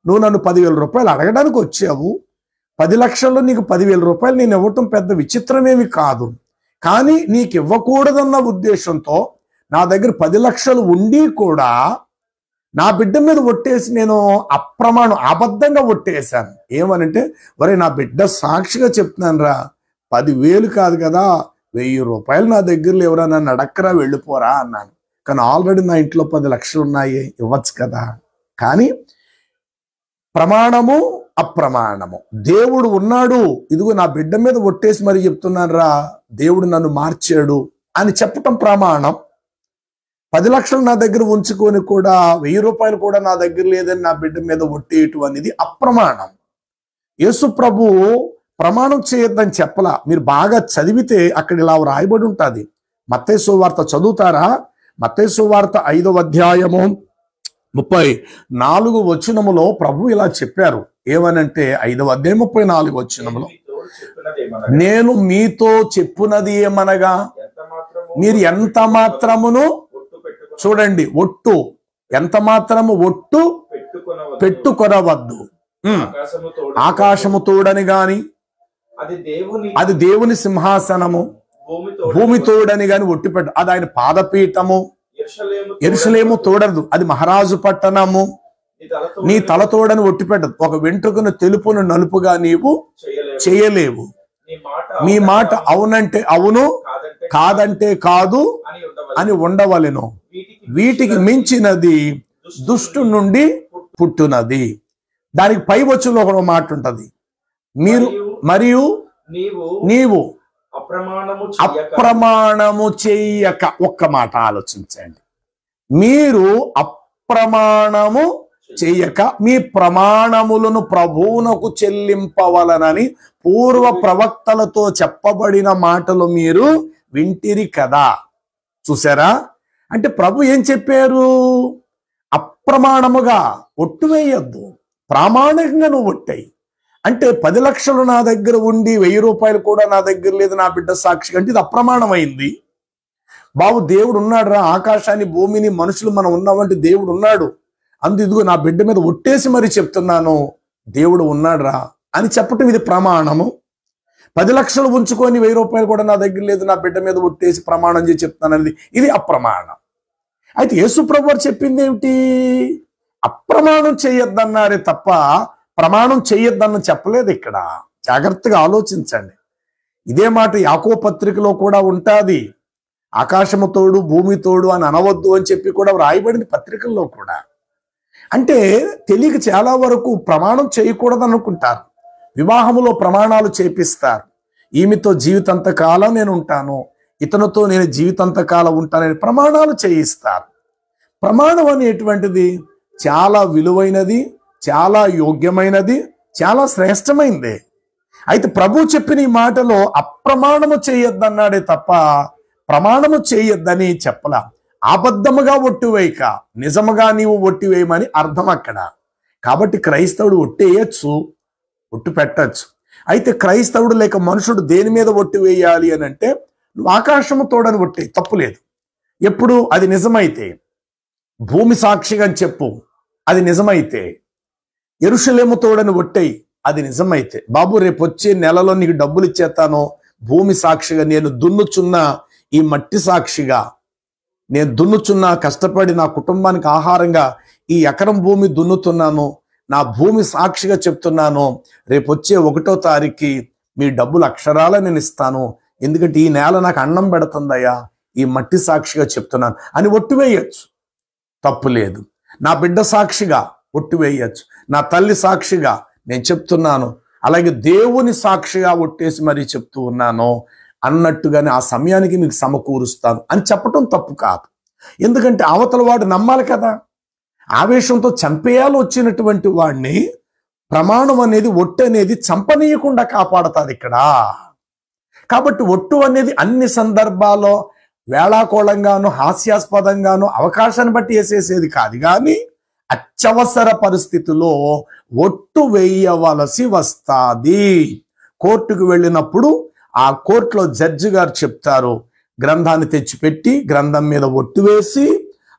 S1: నువ్వు నన్ను 10,000 రూపాయలు అడగడానికి వచ్చావు. 10 లక్షల్లో నీకు 10,000 రూపాయలు నేను ఇవ్వటం పెద్ద విచిత్రమేమి కాదు. కానీ నీకు ఇవ్వకూడదన్న ఉద్దేశంతో నా దగ్గర 10 లక్షలు ఉండి కూడా నా బిడ్డ మీద ఒట్టేసి నేను అప్రమాణం, అబద్ధంగా ఒట్టేశాను. ఏమనంటే, ఒరే నా బిడ్డ సాక్షిగా చెప్తున్నాను రా, 10,000 కాదు కదా, 1,000 రూపాయలు నా దగ్గర లేవురా, నన్ను అడక్కరా, వెళ్ళిపోరా అన్నాను. కానీ ఆల్రెడీ నా ఇంట్లో 10 లక్షలు ఉన్నాయి, ఇవ్వచ్చు కదా. కానీ ప్రమాణము అప్రమాణము, దేవుడు ఉన్నాడు, ఇదిగో నా బిడ్డ మీద ఒట్టేసి మరి చెప్తున్నాను రా, దేవుడు నన్ను మార్చాడు అని చెప్పటం ప్రమాణం. 10 లక్షలు నా దగ్గర ఉంచుకొని కూడా 1,000 రూపాయలు కూడా నా దగ్గర లేదని నా బిడ్డ మీద ఒట్టేయటం అనేది అప్రమాణం. యేసు ప్రభు ప్రమాణం చేయొద్దని చెప్పలా. మీరు బాగా చదివితే అక్కడ ఇలా రాయబడి ఉంటుంది. మత్తయి సువార్త చదువుతారా? మత్తయి సువార్త 5వ అధ్యాయము 34 వచనములో ప్రభు ఇలా చెప్పారు. ఏమనంటే 5వ అధ్యాయం 34 వచనములో, నేను మీతో చెప్పునది ఏమనగా, మీరు ఎంత మాత్రమును, చూడండి, ఒట్టు, ఎంత మాత్రము ఒట్టు పెట్టుకొనవద్దు. ఆకాశము తోడని గాని, అది దేవుని సింహాసనము, భూమి తోడని గాని ఒట్టు పెట్టు, అది ఆయన పాదపీఠము. యెరూషలేము తోడదు, అది మహారాజు పట్టణము. నీ తల తోడని ఒట్టు పెట్టదు. ఒక వెంట్రుకను తెలుపును నలుపుగా నీవు చేయలేవు. మీ మాట అవునంటే అవును, కాదంటే కాదు అని ఉండవలెను. వీటికి మించినది దుష్టు నుండి పుట్టునది. దానికి పై వచ్చులో ఒక మాట ఉంటది, మీరు మరియు నీవు అప్రమాణము చెయ్యక. ఒక్క మాట ఆలోచించండి, మీరు అప్రమాణము చెయ్యక మీ ప్రమాణములను ప్రభువునకు చెల్లింపవలనని పూర్వ ప్రవక్తలతో చెప్పబడిన మాటలు మీరు వింటిరి కదా. చూసారా? అంటే ప్రభు ఏం చెప్పారు? అప్రమాణముగా ఒట్టు వేయొద్దు, ప్రామాణికంగా నువ్వు ఒట్టాయి. అంటే 10 లక్షలు నా దగ్గర ఉండి 1,000 రూపాయలు కూడా నా దగ్గర లేదు, నా బిడ్డ సాక్షి అంటే ఇది అప్రమాణమైంది. బాబు దేవుడు ఉన్నాడు రా, ఆకాశాన్ని భూమిని మనుషులు మనం ఉన్నామంటే దేవుడు ఉన్నాడు, అందు ఇదిగో నా బిడ్డ మీద ఒట్టేసి మరి చెప్తున్నాను, దేవుడు ఉన్నాడు రా అని చెప్పటం ఇది ప్రమాణము. 10 లక్షలు ఉంచుకొని 1,000 రూపాయలు కూడా నా దగ్గర లేదు, నా బిడ్డ మీద ఒట్టేసి ప్రమాణం చేసి చెప్తాను అనేది ఇది అప్రమాణం. అయితే యేసు ప్రభు వారు చెప్పింది ఏమిటి? అప్రమాణం చేయొద్దన్నారే తప్ప ప్రమాణం చేయొద్దని చెప్పలేదు. ఇక్కడ జాగ్రత్తగా ఆలోచించండి. ఇదే మాట యాకోబు పత్రికలో కూడా ఉంటుంది. ఆకాశము తోడు భూమి తోడు అని అనవద్దు అని చెప్పి కూడా రాయబడింది పత్రికల్లో కూడా. అంటే తెలియక చాలా వరకు ప్రమాణం చేయకూడదు అనుకుంటారు. వివాహములో ప్రమాణాలు చేపిస్తారు. ఈమెతో జీవితంత కాలం నేను ఉంటాను, ఇతనితో నేను జీవితంత కాలం ఉంటానని ప్రమాణాలు చేయిస్తారు. ప్రమాణం అనేటువంటిది చాలా విలువైనది, చాలా యోగ్యమైనది, చాలా శ్రేష్టమైనది. అయితే ప్రభు చెప్పిన ఈ మాటలో అప్రమాణము చేయొద్దన్నాడే తప్ప ప్రమాణము చేయొద్దని చెప్పలా. అబద్ధముగా ఒట్టివేయక నిజముగా నీవు ఒట్టివేయమని అర్థం అక్కడ. కాబట్టి క్రైస్తవుడు ఒట్టేయచ్చు, ఒట్టు పెట్టచ్చు. అయితే క్రైస్తవుడు లేక మనుషుడు దేని మీద ఒట్టు వేయాలి అని అంటే, నువ్వు ఆకాశము తోడని ఒట్టే, తప్పులేదు. ఎప్పుడు అది నిజమైతే, భూమి సాక్షిగా అని చెప్పు, అది నిజమైతే. యెరూషలేము తోడని ఒట్టేయి, అది నిజమైతే. బాబు రేపు వచ్చే నెలలో నీకు డబ్బులు ఇచ్చేస్తాను, భూమి సాక్షిగా నేను దున్నుచున్న ఈ మట్టి సాక్షిగా, నేను దున్నుచున్నా, కష్టపడి నా కుటుంబానికి ఆహారంగా ఈ ఎకరం భూమి దున్నుతున్నాను, నా భూమి సాక్షిగా చెప్తున్నాను, రేపు వచ్చే 1వ తారీఖుకి మీ డబ్బులు అక్షరాల నేను ఇస్తాను, ఎందుకంటే ఈ నేల నాకు అన్నం పెడుతుందయ్యా, ఈ మట్టి సాక్షిగా చెప్తున్నాను అని ఒట్టు వేయచ్చు, తప్పు లేదు. నా బిడ్డ సాక్షిగా ఒట్టు వేయచ్చు, నా తల్లి సాక్షిగా నేను చెప్తున్నాను, అలాగే దేవుని సాక్షిగా ఒట్టేసి మరీ చెప్తూ ఉన్నాను అన్నట్టుగానే ఆ సమయానికి మీకు సమకూరుస్తాను అని చెప్పటం తప్పు కాదు. ఎందుకంటే అవతల వాడు నమ్మాలి కదా. ఆవేశంతో చంపేయాలి వచ్చినటువంటి వాడిని ప్రమాణం అనేది, ఒట్టు అనేది చంపనీయకుండా కాపాడుతుంది ఇక్కడ. కాబట్టి ఒట్టు అనేది అన్ని సందర్భాల్లో వేళాకోళంగాను హాస్యాస్పదంగాను అవకాశాన్ని బట్టి వేసేసేది కాదు. కానీ అత్యవసర పరిస్థితిలో ఒట్టు వేయవలసి వస్తుంది. కోర్టుకు వెళ్ళినప్పుడు ఆ కోర్టులో జడ్జి గారు చెప్తారు, గ్రంథాన్ని తెచ్చిపెట్టి గ్రంథం మీద ఒట్టు వేసి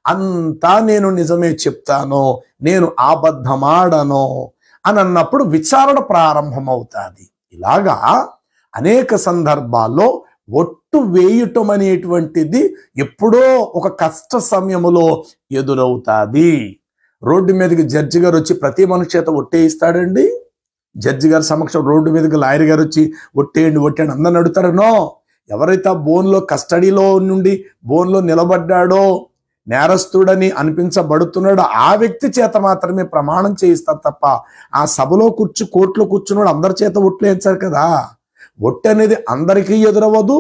S1: అంతా నేను నిజమే చెప్తాను, నేను అబద్ధమాడను అని అన్నప్పుడు విచారణ ప్రారంభమవుతుంది. ఇలాగా అనేక సందర్భాల్లో ఒట్టు వేయటం అనేటువంటిది ఎప్పుడో ఒక కష్ట సమయములో ఎదురవుతుంది. రోడ్డు మీదకి జడ్జి గారు వచ్చి ప్రతి మనిషి చేత ఒట్టేయిస్తాడండి? జడ్జి గారి సమక్షం రోడ్డు మీదకి లాయర్ గారు వచ్చి ఒట్టేయండి ఒట్టేయండి అందరిని అడుగుతారనో. ఎవరైతే బోన్లో కస్టడీలో నుండి బోన్లో నిలబడ్డాడో, నేరస్తుడని అనిపించబడుతున్నాడో ఆ వ్యక్తి చేత మాత్రమే ప్రమాణం చేయిస్తారు తప్ప ఆ సభలో కోర్టులో కూర్చున్నాడు అందరి చేత ఒట్లు వేయించారు కదా. ఒట్టు అనేది అందరికీ ఎదురవ్వదు,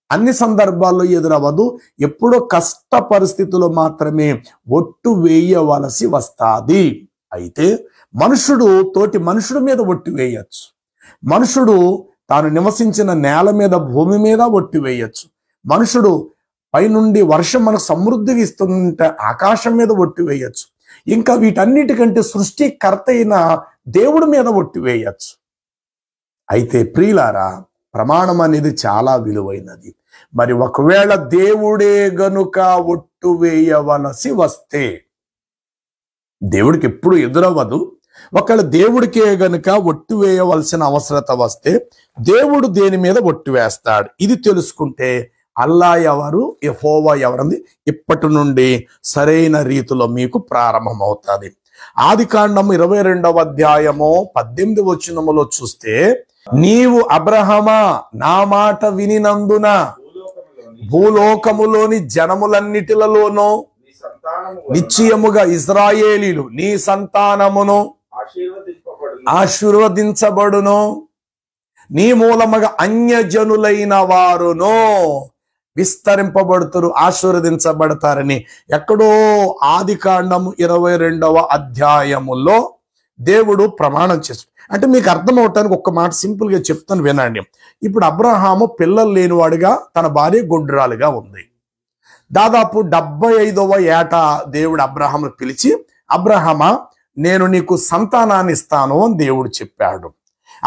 S1: అన్ని సందర్భాల్లో ఎదురవ్వదు. ఎప్పుడో కష్ట పరిస్థితుల్లో మాత్రమే ఒట్టు వేయవలసి వస్తుంది. అయితే మనుషుడు తోటి మనుషుడి మీద ఒట్టు వేయచ్చు. మనుషుడు తాను నివసించిన నేల మీద, భూమి మీద ఒట్టు వేయచ్చు. మనుషుడు పైనుండి వర్షం మనకు సమృద్ధిగా ఇస్తుంటే ఆకాశం మీద ఒట్టు వేయచ్చు. ఇంకా వీటన్నిటికంటే సృష్టికర్త అయిన దేవుడి మీద ఒట్టు వేయచ్చు. అయితే ప్రియులారా, ప్రమాణం అనేది చాలా విలువైనది. మరి ఒకవేళ దేవుడే గనుక ఒట్టు వేయవలసి వస్తే, దేవుడికి ఎప్పుడు ఎదురవ్వదు. ఒకవేళ దేవుడికే గనుక ఒట్టు వేయవలసిన అవసరత వస్తే దేవుడు దేని మీద ఒట్టు వేస్తాడు ఇది తెలుసుకుంటే అల్లా ఎవరు, యెహోవా ఎవరంది ఇప్పటి నుండి సరైన రీతిలో మీకు ప్రారంభమవుతుంది. ఆదికాండము 22వ అధ్యాయము 18వ వచనములో చూస్తే, నీవు అబ్రహామా నా మాట వినినందున భూలోకములోని జనములన్నిటిలోనూ నిశ్చయముగా ఇశ్రాయేలీలు నీ సంతానమును ఆశీర్వదించబడును, నీ మూలముగా అన్యజనులైన వారును విస్తరింపబడుతారు, ఆశీర్వదించబడతారని ఎక్కడో ఆదికాండము 22వ అధ్యాయములో దేవుడు ప్రమాణం చేస్తాడు. అంటే మీకు అర్థం అవటానికి ఒక్క మాట సింపుల్ గా చెప్తాను వినండి. ఇప్పుడు అబ్రహాము పిల్లలు లేనివాడుగా, తన భార్య గొడ్రాలుగా ఉంది. దాదాపు 75వ ఏట దేవుడు అబ్రహామును పిలిచి, అబ్రహామా నేను నీకు సంతానాన్ని ఇస్తాను అని దేవుడు చెప్పాడు.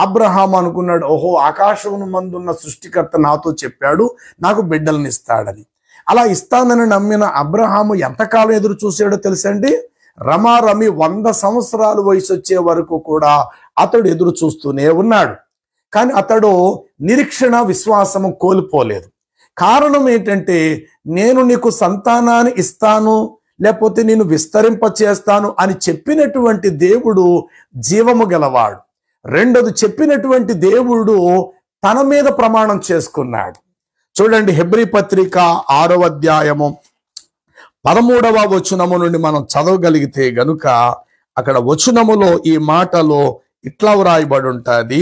S1: అబ్రహాము అనుకున్నాడు, ఓహో ఆకాశమును మందున్న సృష్టికర్త నాతో చెప్పాడు నాకు బిడ్డలను ఇస్తాడని. అలా ఇస్తానని నమ్మిన అబ్రహాము ఎంతకాలం ఎదురు చూసాడో తెలుసండి? రమారమి 100 సంవత్సరాలు వయసు వచ్చే వరకు కూడా అతడు ఎదురు చూస్తూనే ఉన్నాడు. కానీ అతడు నిరీక్షణ, విశ్వాసము కోల్పోలేదు. కారణం ఏంటంటే, నేను నీకు సంతానాన్ని ఇస్తాను, లేకపోతే నేను విస్తరింప చేస్తాను అని చెప్పినటువంటి దేవుడు జీవము గలవాడు. రెండోది, చెప్పినటువంటి దేవుడు తన మీద ప్రమాణం చేసుకున్నాడు. చూడండి, హెబ్రీ పత్రిక 6వ అధ్యాయము 13వ వచనము నుండి మనం చదవగలిగితే గనుక అక్కడ వచనములో ఈ మాటలో ఇట్లా వ్రాయబడి ఉంటుంది.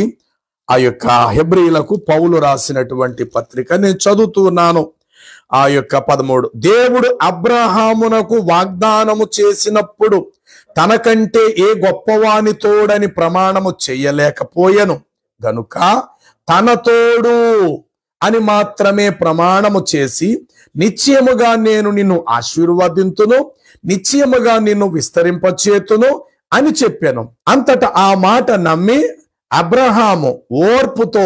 S1: ఆ యొక్క హెబ్రీలకు పౌలు రాసినటువంటి పత్రిక నేను చదువుతున్నాను. ఆ యొక్క 13, దేవుడు అబ్రహామునకు వాగ్దానము చేసినప్పుడు తనకంటే ఏ గొప్పవాని తోడని ప్రమాణము చెయ్యలేకపోయెను గనుక తన తోడు అని మాత్రమే ప్రమాణము చేసి, నిశ్చయముగా నేను నిన్ను ఆశీర్వదింతును, నిశ్చయముగా నిన్ను విస్తరింపచేతును అని చెప్పాను. అంతటా ఆ మాట నమ్మి అబ్రహాము ఓర్పుతో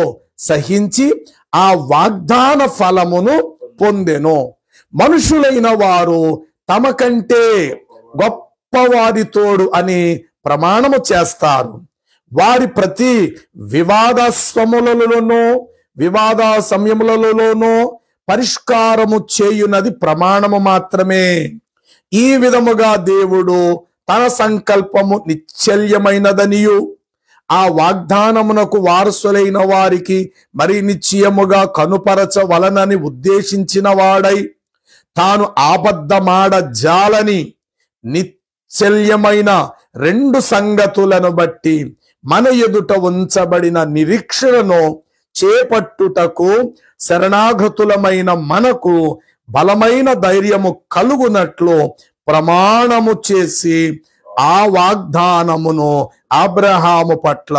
S1: సహించి ఆ వాగ్దాన ఫలమును పొందెను. మనుషులైన వారు తమ కంటే గొప్పవారి తోడు అని ప్రమాణము చేస్తారు. వారి ప్రతి వివాద సమయములలోనూ పరిష్కారము చేయునది ప్రమాణము మాత్రమే. ఈ విధముగా దేవుడు తన సంకల్పము నిశ్చల్యమైనదనియు ఆ వాగ్దానమునకు వారసులైన వారికి మరి నిశ్చయముగా కనుపరచవలనని ఉద్దేశించిన వాడై, తాను అబద్ధమాడ జాలని నిశ్చల్యమైన 2 సంగతులను బట్టి మన ఎదుట ఉంచబడిన నిరీక్షణను చేపట్టుటకు శరణాగతులమైన మనకు బలమైన ధైర్యము కలుగునట్లు ప్రమాణము చేసి ఆ వాగ్దానమును అబ్రహాము పట్ల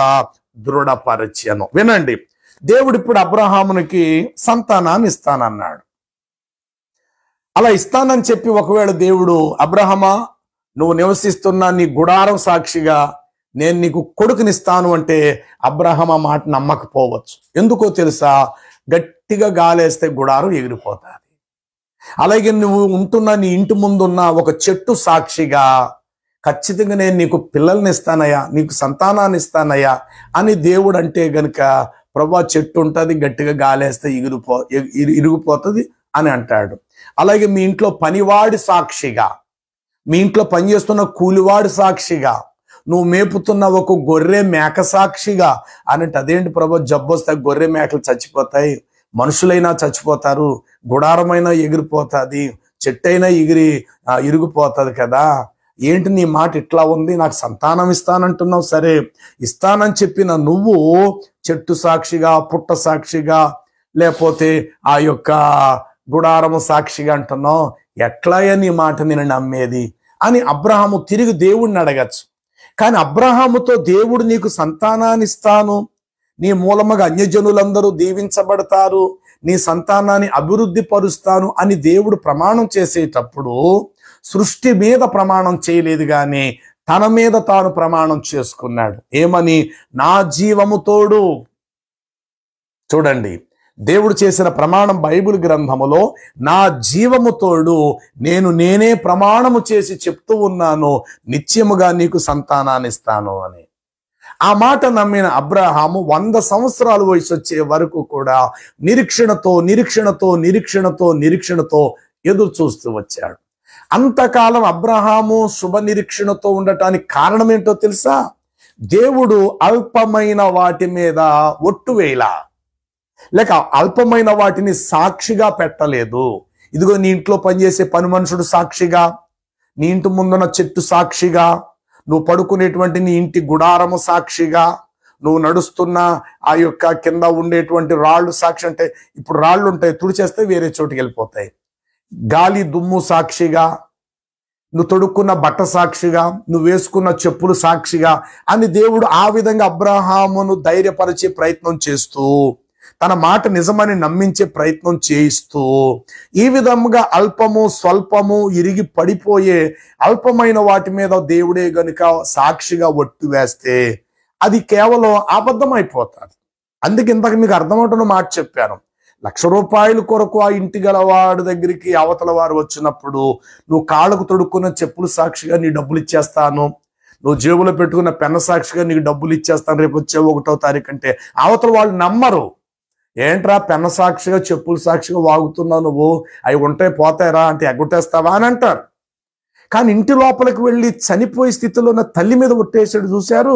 S1: దృఢపరచెను. వినండి, దేవుడు ఇప్పుడు అబ్రహామునికి సంతానాన్ని ఇస్తానన్నాడు. అలా ఇస్తానని చెప్పి ఒకవేళ దేవుడు, అబ్రహమా నువ్వు నివసిస్తున్న నీ గుడారం సాక్షిగా నేను నీకు కొడుకునిస్తాను అంటే అబ్రహాము మాట నమ్మకపోవచ్చు. ఎందుకో తెలుసా? గట్టిగా గాలేస్తే గుడారం ఎగిరిపోతుంది. అలాగే నువ్వు ఉంటున్న నీ ఇంటి ముందున్న ఒక చెట్టు సాక్షిగా ఖచ్చితంగా నేను నీకు పిల్లల్ని ఇస్తానయ్యా, నీకు సంతానాన్ని ఇస్తానయ్యా అని దేవుడు అంటే గనుక ప్రభా చెట్టు ఉంటుంది, గట్టిగా గాలేస్తే ఇరిగిపోతుంది అని అంటాడు. అలాగే మీ ఇంట్లో పనివాడి సాక్షిగా, మీ ఇంట్లో పనిచేస్తున్న కూలివాడి సాక్షిగా, నువ్వు మేపుతున్న ఒక గొర్రె మేక సాక్షిగా అనంటే అదేంటి ప్రభా జబ్బు వస్తే గొర్రె మేకలు చచ్చిపోతాయి, మనుషులైనా చచ్చిపోతారు, గుడారమైనా ఎగిరిపోతుంది, చెట్టైనా ఇరిగిపోతుంది కదా, ఏంటి నీ మాట ఇట్లా ఉంది, నాకు సంతానం ఇస్తానంటున్నావు, సరే ఇస్తానని చెప్పిన నువ్వు చెట్టు సాక్షిగా, పుట్ట సాక్షిగా, లేకపోతే ఆ యొక్క గుడారము సాక్షిగా అంటున్నావు, ఎట్లాయా నీ మాట నేను నమ్మేది అని అబ్రహాము తిరిగి దేవుడిని అడగచ్చు. కానీ అబ్రహాముతో దేవుడు నీకు సంతానాన్ని ఇస్తాను, నీ మూలముగా అన్యజనులందరూ దీవించబడతారు, నీ సంతానాన్ని అభివృద్ధి పరుస్తాను అని దేవుడు ప్రమాణం చేసేటప్పుడు సృష్టి మీద ప్రమాణం చేయలేదు, కానీ తన మీద తాను ప్రమాణం చేసుకున్నాడు. ఏమని? నా జీవము తోడు. చూడండి, దేవుడు చేసిన ప్రమాణం బైబిల్ గ్రంథములో నా జీవము తోడు, నేనే ప్రమాణము చేసి చెప్తూ ఉన్నాను, నిత్యముగా నీకు సంతానాన్ని ఇస్తాను అని. ఆ మాట నమ్మిన అబ్రహాము 100 సంవత్సరాల వయసు వచ్చే వరకు కూడా నిరీక్షణతో ఎదురు చూస్తూ వచ్చాడు. అంతకాలం అబ్రహాము శుభ నిరీక్షణతో ఉండటానికి కారణం ఏంటో తెలుసా? దేవుడు అల్పమైన వాటి మీద ఒట్టు వేయలా, లేక అల్పమైన వాటిని సాక్షిగా పెట్టలేదు. ఇదిగో నీ ఇంట్లో పనిచేసే పని మనుషుడు సాక్షిగా, నీ ఇంటి ముందున్న చెట్టు సాక్షిగా, నువ్వు పడుకునేటువంటి నీ ఇంటి గుడారము సాక్షిగా, నువ్వు నడుస్తున్న ఆ యొక్క కింద ఉండేటువంటి రాళ్ళు సాక్షి. అంటే ఇప్పుడు రాళ్ళు ఉంటాయి, తుడిచేస్తే వేరే చోటుకి వెళ్ళిపోతాయి. గాలి దుమ్ము సాక్షిగా, నువ్వు తొడుక్కున్న బట్ట సాక్షిగా, నువ్వు వేసుకున్న చెప్పులు సాక్షిగా అని దేవుడు ఆ విధంగా అబ్రహామును ధైర్యపరిచే ప్రయత్నం చేస్తూ, తన మాట నిజమని నమ్మించే ప్రయత్నం చేయిస్తూ, ఈ విధంగా అల్పము స్వల్పము ఇరిగి పడిపోయే అల్పమైన వాటి మీద దేవుడే గనుక సాక్షిగా ఒట్టు వేస్తే అది కేవలం అబద్ధం అయిపోతాడు. అందుకే ఇంతకు మీకు అర్థమవుతున్న మాట చెప్పాను. ₹1,00,000 కొరకు ఆ ఇంటి గలవాడి దగ్గరికి అవతల వారు వచ్చినప్పుడు, నువ్వు కాళ్ళకు తొడుక్కున్న చెప్పులు సాక్షిగా నీ డబ్బులు ఇచ్చేస్తాను, నువ్వు జేబులో పెట్టుకున్న పెన్న సాక్షిగా నీకు డబ్బులు ఇచ్చేస్తాను రేపు వచ్చే 1వ తారీఖు అంటే అవతల వాళ్ళు నమ్మరు. ఏంట్రా పెన్న సాక్షిగా చెప్పులు సాక్షిగా వాగుతున్నావు, నువ్వు అవి ఉంటే పోతాయిరా అంటే ఎగ్గొట్టేస్తావా అని అంటారు. కానీ ఇంటి లోపలికి వెళ్ళి చనిపోయే స్థితిలో ఉన్న తల్లి మీద ఒట్టేసాడు చూశారు,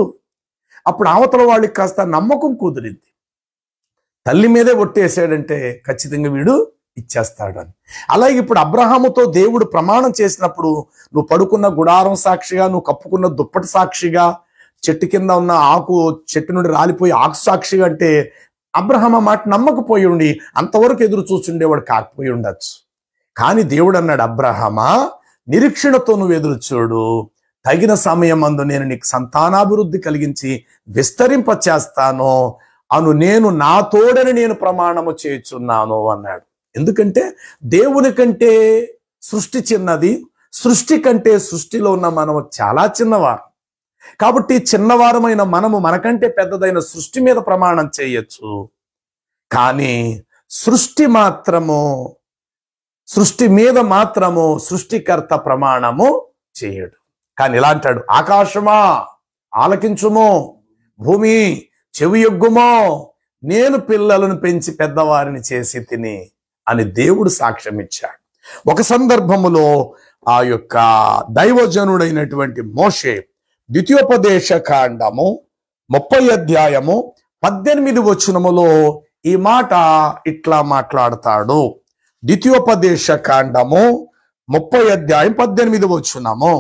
S1: అప్పుడు అవతల వాళ్ళకి కాస్త నమ్మకం కుదిరింది. తల్లి మీదే ఒట్టేసాడంటే ఖచ్చితంగా వీడు ఇచ్చేస్తాడు అని. అలాగే ఇప్పుడు అబ్రహాముతో దేవుడు ప్రమాణం చేసినప్పుడు, నువ్వు పడుకున్న గుడారం సాక్షిగా, నువ్వు కప్పుకున్న దుప్పటి సాక్షిగా, చెట్టు కింద ఉన్న ఆకు చెట్టు నుండి రాలిపోయి ఆకు సాక్షిగా అంటే అబ్రహాం ఆ మాట నమ్మకపోయి ఉండి అంతవరకు ఎదురు చూస్తుండేవాడు కాకపోయి ఉండొచ్చు. కానీ దేవుడు అన్నాడు, అబ్రహామా నిరీక్షణతో నువ్వు ఎదురు చూడు, తగిన సమయం అందు నేను నీకు సంతానాభివృద్ధి కలిగించి విస్తరింప చేస్తాను అను, నేను నా తోడని నేను ప్రమాణము చేయుచున్నాను అన్నాడు. ఎందుకంటే దేవుని కంటే సృష్టి చిన్నది, సృష్టి కంటే సృష్టిలో ఉన్న మనము చాలా చిన్నవారు. కాబట్టి చిన్నవారమైన మనము మనకంటే పెద్దదైన సృష్టి మీద ప్రమాణం చేయొచ్చు, కానీ సృష్టి మీద మాత్రము సృష్టికర్త ప్రమాణము చేయడు. కానీ ఇలా అంటాడు, ఆకాశమా ఆలకించుమో, భూమి చెవియొగ్గుమో, నేను పిల్లలను పెంచి పెద్దవారిని చేసి తిని అని దేవుడు సాక్ష్యం ఇచ్చాడు. ఒక సందర్భములో ఆ యొక్క దైవజనుడైనటువంటి మోషే ద్వితీయోపదేశ కాండము 30వ అధ్యాయము 18వ వచనములో ఈ మాట ఇట్లా మాట్లాడతాడు. ద్వితీయోపదేశ కాండము 30వ అధ్యాయం 18వ వచనము,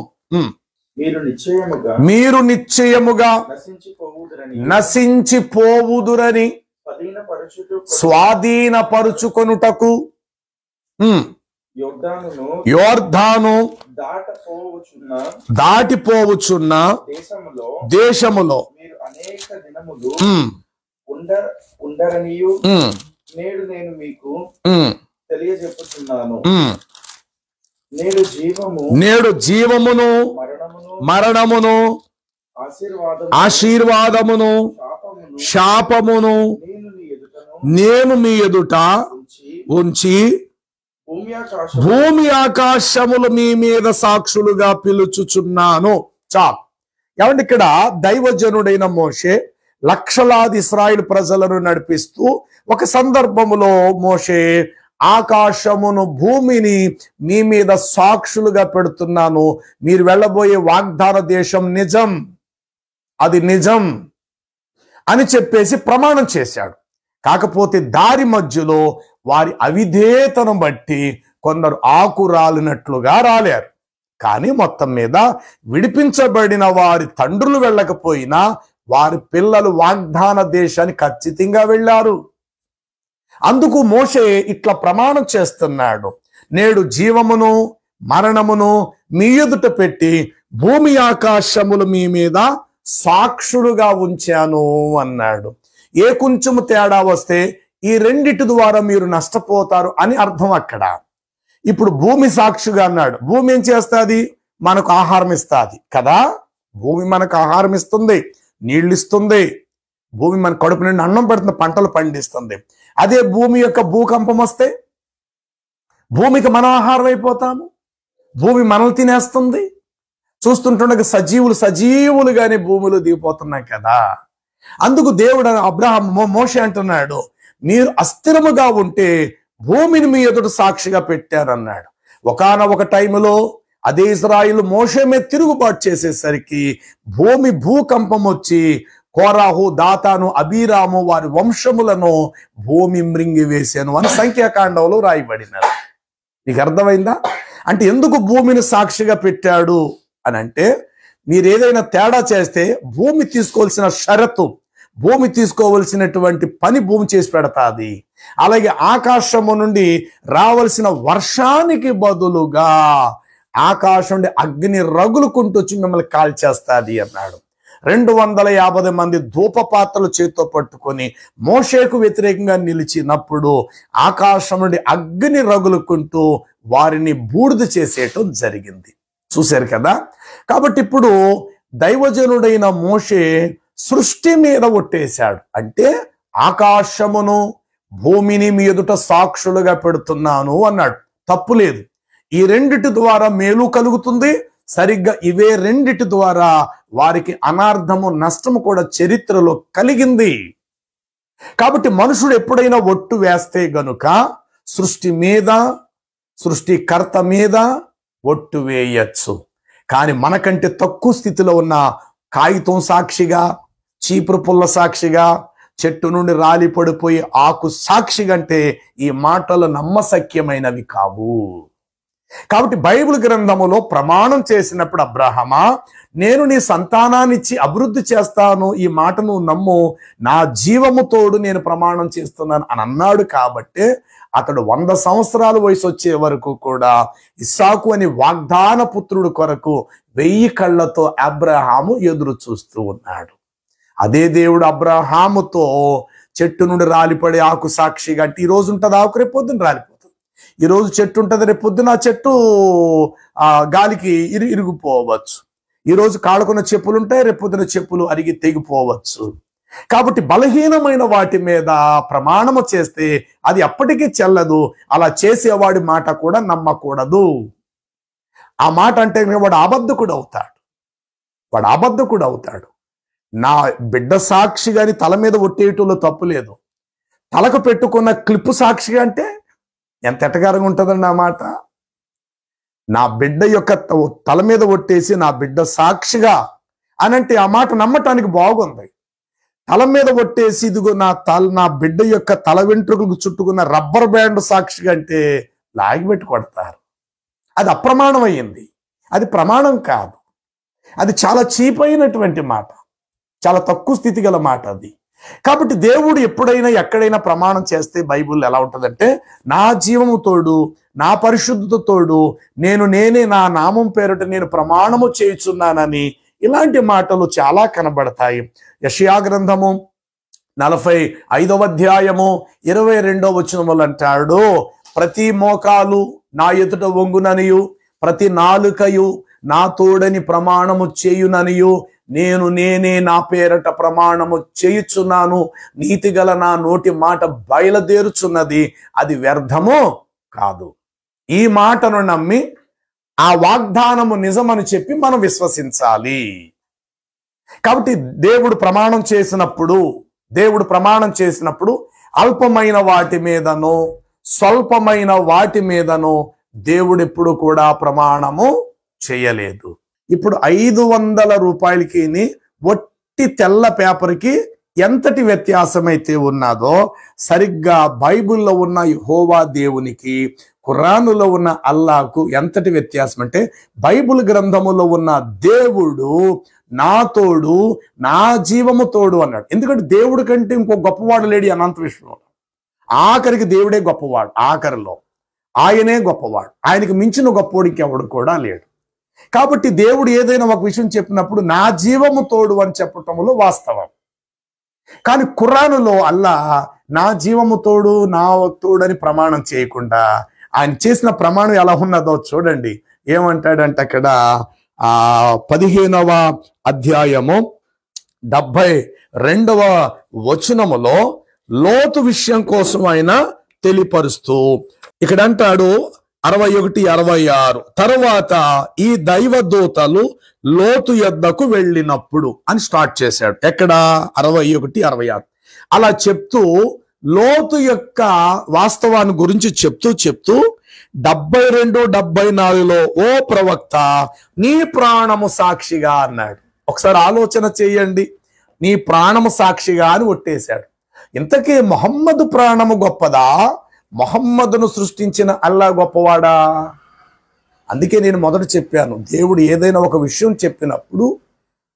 S1: మీరు నిశ్చయముగా నశించిపోవుదురని స్వాధీనపరుచుకొనుటకు యోర్దాను దాటిపోవచ్చున్న దేశములో
S2: నేడు నేను మీకు తెలియజెప్పుచున్నాను.
S1: నేడు జీవమును మరణమును
S2: ఆశీర్వాదమును
S1: శాపమును నేను మీ ఎదుట
S2: ఉంచి
S1: ఉంచి
S2: భూమి
S1: భూమి ఆకాశములు మీ మీద సాక్షులుగా పిలుచుచున్నాను. ఏమంటే ఇక్కడ దైవజనుడైన మోషే లక్షలాది ఇశ్రాయేలు ప్రజలను నడిపిస్తూ ఒక సందర్భములో మోషే ఆకాశమును భూమిని మీ మీద సాక్షులుగా పెడుతున్నాను, మీరు వెళ్ళబోయే వాగ్దాన దేశం నిజం, అది నిజం అని చెప్పేసి ప్రమాణం చేశాడు. కాకపోతే దారి మధ్యలో వారి అవిధేయతను బట్టి కొందరు ఆకు రాలినట్లుగా రాలేరు. కానీ మొత్తం మీద విడిపించబడిన వారి తండ్రులు వెళ్ళకపోయినా వారి పిల్లలు వాగ్దాన దేశాన్ని ఖచ్చితంగా వెళ్ళారు. అందుకు మోషే ఇట్లా ప్రమాణం చేస్తున్నాడు, నేడు జీవమును మరణమును మీ ఎదుట పెట్టి భూమి ఆకాశములు మీ మీద సాక్షులుగా ఉంచాను అన్నాడు. ఏ కొంచెము తేడా వస్తే ఈ రెండిటి ద్వారా మీరు నష్టపోతారు అని అర్థం అక్కడ. ఇప్పుడు భూమి సాక్షిగా అన్నాడు. భూమి ఏం చేస్తుంది? మనకు ఆహారం ఇస్తుంది కదా. భూమి మనకు ఆహారం ఇస్తుంది, నీళ్ళు ఇస్తుంది, భూమి మన కడుపు నుండి అన్నం పెడుతుంది, పంటలు పండిస్తుంది. అదే భూమి యొక్క భూకంపం వస్తే భూమికి మనం ఆహారం అయిపోతాము, భూమి మనల్ని తినేస్తుంది. చూస్తుంటుండగా సజీవులుగానే భూమిలో దిగిపోతున్నాం కదా. అందుకు దేవుడు అబ్రహాం మోషే అంటున్నాడు, మీరు అస్థిరముగా ఉంటే భూమిని మీ ఎదుట సాక్షిగా పెట్టారన్నాడు. ఒకానొక టైంలో అదే ఇశ్రాయేలు మోషే మీద తిరుగుబాటు చేసేసరికి భూకంపం వచ్చి కోరాహు, దాతాను, అబీరాము వారి వంశములను భూమి మృంగి వేశాను అని సంఖ్యాకాండంలో రాయబడినారు. నీకు అర్థమైందా? అంటే ఎందుకు భూమిని సాక్షిగా పెట్టాడు అని అంటే, మీరు ఏదైనా తేడా చేస్తే భూమి తీసుకోవాల్సిన షరతు, భూమి తీసుకోవలసినటువంటి పని భూమి చేసి పెడతాది. అలాగే ఆకాశము నుండి రావలసిన వర్షానికి బదులుగా ఆకాశం నుండి అగ్ని రగులుకుంటూ వచ్చి మిమ్మల్ని కాల్చేస్తాది అన్నాడు. 250 మంది ధూపపాత్రలు చేతితో పట్టుకొని మోషేకు వ్యతిరేకంగా నిలిచినప్పుడు ఆకాశం నుండి అగ్ని రగులుకుంటూ వారిని బూడిద చేసేయటం జరిగింది. చూశారు కదా. కాబట్టి ఇప్పుడు దైవజనుడైన మోషే సృష్టి మీద ఒట్టేశాడు. అంటే ఆకాశమును భూమిని మీ ఎదుట సాక్షులుగా పెడుతున్నాను అన్నాడు. తప్పు లేదు. ఈ రెండిటి ద్వారా మేలు కలుగుతుంది. సరిగ్గా ఇవే రెండిటి ద్వారా వారికి అనార్థము, నష్టము కూడా చరిత్రలో కలిగింది. కాబట్టి మనుషుడు ఎప్పుడైనా ఒట్టు వేస్తే గనుక సృష్టికర్త మీద ఒట్టు వేయచ్చు. కానీ మనకంటే తక్కువ స్థితిలో ఉన్న కాగితం సాక్షిగా, చీపురు పుల్ల సాక్షిగా, చెట్టు నుండి రాలి పడిపోయి ఆకు సాక్షిగా అంటే ఈ మాటలు నమ్మశక్యమైనవి కావు. కాబట్టి బైబిల్ గ్రంథములో ప్రమాణం చేసినప్పుడు, అబ్రహామా నేను నీ సంతానాన్నిచ్చి అభివృద్ధి చేస్తాను, ఈ మాట నువ్వు నమ్ము, నా జీవము తోడు నేను ప్రమాణం చేస్తున్నాను అని అన్నాడు. కాబట్టి అతడు 100 సంవత్సరాల వయసు వచ్చే వరకు కూడా ఇస్సాకు అని వాగ్దాన పుత్రుడు కొరకు 1000 కళ్ళతో అబ్రహాము ఎదురు చూస్తూ ఉన్నాడు. అదే దేవుడు అబ్రహాముతో చెట్టు నుండి రాలిపడే ఆకు సాక్షిగా, అంటే ఈ రోజు ఉంటుంది ఆకు, రేపు పొద్దున రాలిపోతుంది. ఈ రోజు చెట్టు ఉంటుంది, రేపు పొద్దున ఆ చెట్టు గాలికి ఇరిగిపోవచ్చు. ఈ రోజు కాళ్ళకున్న చెప్పులు ఉంటాయి, రేపు పొద్దున చెప్పులు అరిగి తెగిపోవచ్చు. కాబట్టి బలహీనమైన వాటి మీద ప్రమాణము చేస్తే అది అప్పటికీ చెల్లదు. అలా చేసేవాడి మాట కూడా నమ్మకూడదు. ఆ మాట అంటే వాడు అబద్ధకుడు అవుతాడు. నా బిడ్డ సాక్షిగా అని తల మీద ఒట్టేయటంలో తప్పు లేదు. తలకు పెట్టుకున్న క్లిప్పు సాక్షిగా అంటే ఎంత ఎటగారంగా ఉంటుందండి ఆ మాట. నా బిడ్డ యొక్క తల మీద ఒట్టేసి నా బిడ్డ సాక్షిగా అని అంటే ఆ మాట నమ్మటానికి బాగుంది. తల మీద ఒట్టేసి ఇదిగో నా బిడ్డ యొక్క తల వెంట్రుకలకు చుట్టుకున్న రబ్బర్ బ్యాండ్ సాక్షిగా అంటే లాగిపెట్టి కొడతారు. అది అప్రమాణం అయ్యింది. అది ప్రమాణం కాదు. అది చాలా చీప్ అయినటువంటి మాట, చాలా తక్కువ స్థితి గల మాట అది. కాబట్టి దేవుడు ఎప్పుడైనా ఎక్కడైనా ప్రమాణం చేస్తే బైబిల్ ఎలా ఉంటుందంటే, నా జీవము తోడు, నా పరిశుద్ధత తోడు, నేనే నా నామం పేరిట నేను ప్రమాణము చేయుచున్నానని ఇలాంటి మాటలు చాలా కనబడతాయి. యెషయా గ్రంథము 45వ అధ్యాయము 22వ వచనములు అంటాడు, ప్రతి మోకాలు నా ఎదుట వంగుననియు, ప్రతి నాలుకయు నా తోడని ప్రమాణము చేయుననియు నేనే నా పేరట ప్రమాణము చేయుచున్నాను, నీతిగల నా నోటి మాట బయలుదేరుచున్నది, అది వ్యర్థము కాదు. ఈ మాటను నమ్మి ఆ వాగ్దానము నిజమని చెప్పి మనం విశ్వసించాలి. కాబట్టి దేవుడు ప్రమాణం చేసినప్పుడు అల్పమైన వాటి మీదనో స్వల్పమైన వాటి మీదనో దేవుడు ఎప్పుడు కూడా ప్రమాణము చేయలేదు. ఇప్పుడు 500 రూపాయలకి ఒట్టి తెల్ల పేపర్కి ఎంతటి వ్యత్యాసమైతే ఉన్నదో సరిగ్గా బైబిల్లో ఉన్న యెహోవా దేవునికి, ఖురానులో ఉన్న అల్లాకు ఎంతటి వ్యత్యాసం అంటే, బైబిల్ గ్రంథములో ఉన్న దేవుడు నా తోడు, నా జీవము తోడు అన్నాడు. ఎందుకంటే దేవుడి కంటే ఇంకో గొప్పవాడు లేడు అనంత విశ్వంలో. ఆఖరికి దేవుడే గొప్పవాడు, ఆఖరిలో ఆయనే గొప్పవాడు. ఆయనకి మించిన గొప్పవాడికి ఎవడు కూడా లేడు. కాబట్టి దేవుడు ఏదైనా ఒక విషయం చెప్పినప్పుడు నా జీవము తోడు అని చెప్పటంలో వాస్తవం. కానీ ఖురానులో అల్లా నా జీవము తోడు, నా తోడు అని ప్రమాణం చేయకుండా ఆయన చేసిన ప్రమాణం ఎలా ఉన్నదో చూడండి. ఏమంటాడంటే అక్కడ 15వ అధ్యాయము 72వ వచనములో లోతు విషయం కోసం ఆయన తెలియపరుస్తూ ఇక్కడ అంటాడు 61, 66 తర్వాత ఈ దైవదూతలు లోతు యొద్దకు వెళ్ళినప్పుడు అని స్టార్ట్ చేశాడు. ఎక్కడ 61, 66 అలా చెప్తూ లోతు యొక్క వాస్తవాన్ని గురించి చెప్తూ 72, 74లో ఓ ప్రవక్త నీ ప్రాణము సాక్షిగా అన్నాడు. ఒకసారి ఆలోచన చేయండి. నీ ప్రాణము సాక్షిగా అని ఒట్టేశాడు. ఇంతకీ మొహమ్మదు ప్రాణము గొప్పదా, మొహమ్మదును సృష్టించిన అల్లా గొప్పవాడా? అందుకే నేను మొదట చెప్పాను, దేవుడు ఏదైనా ఒక విషయం చెప్పినప్పుడు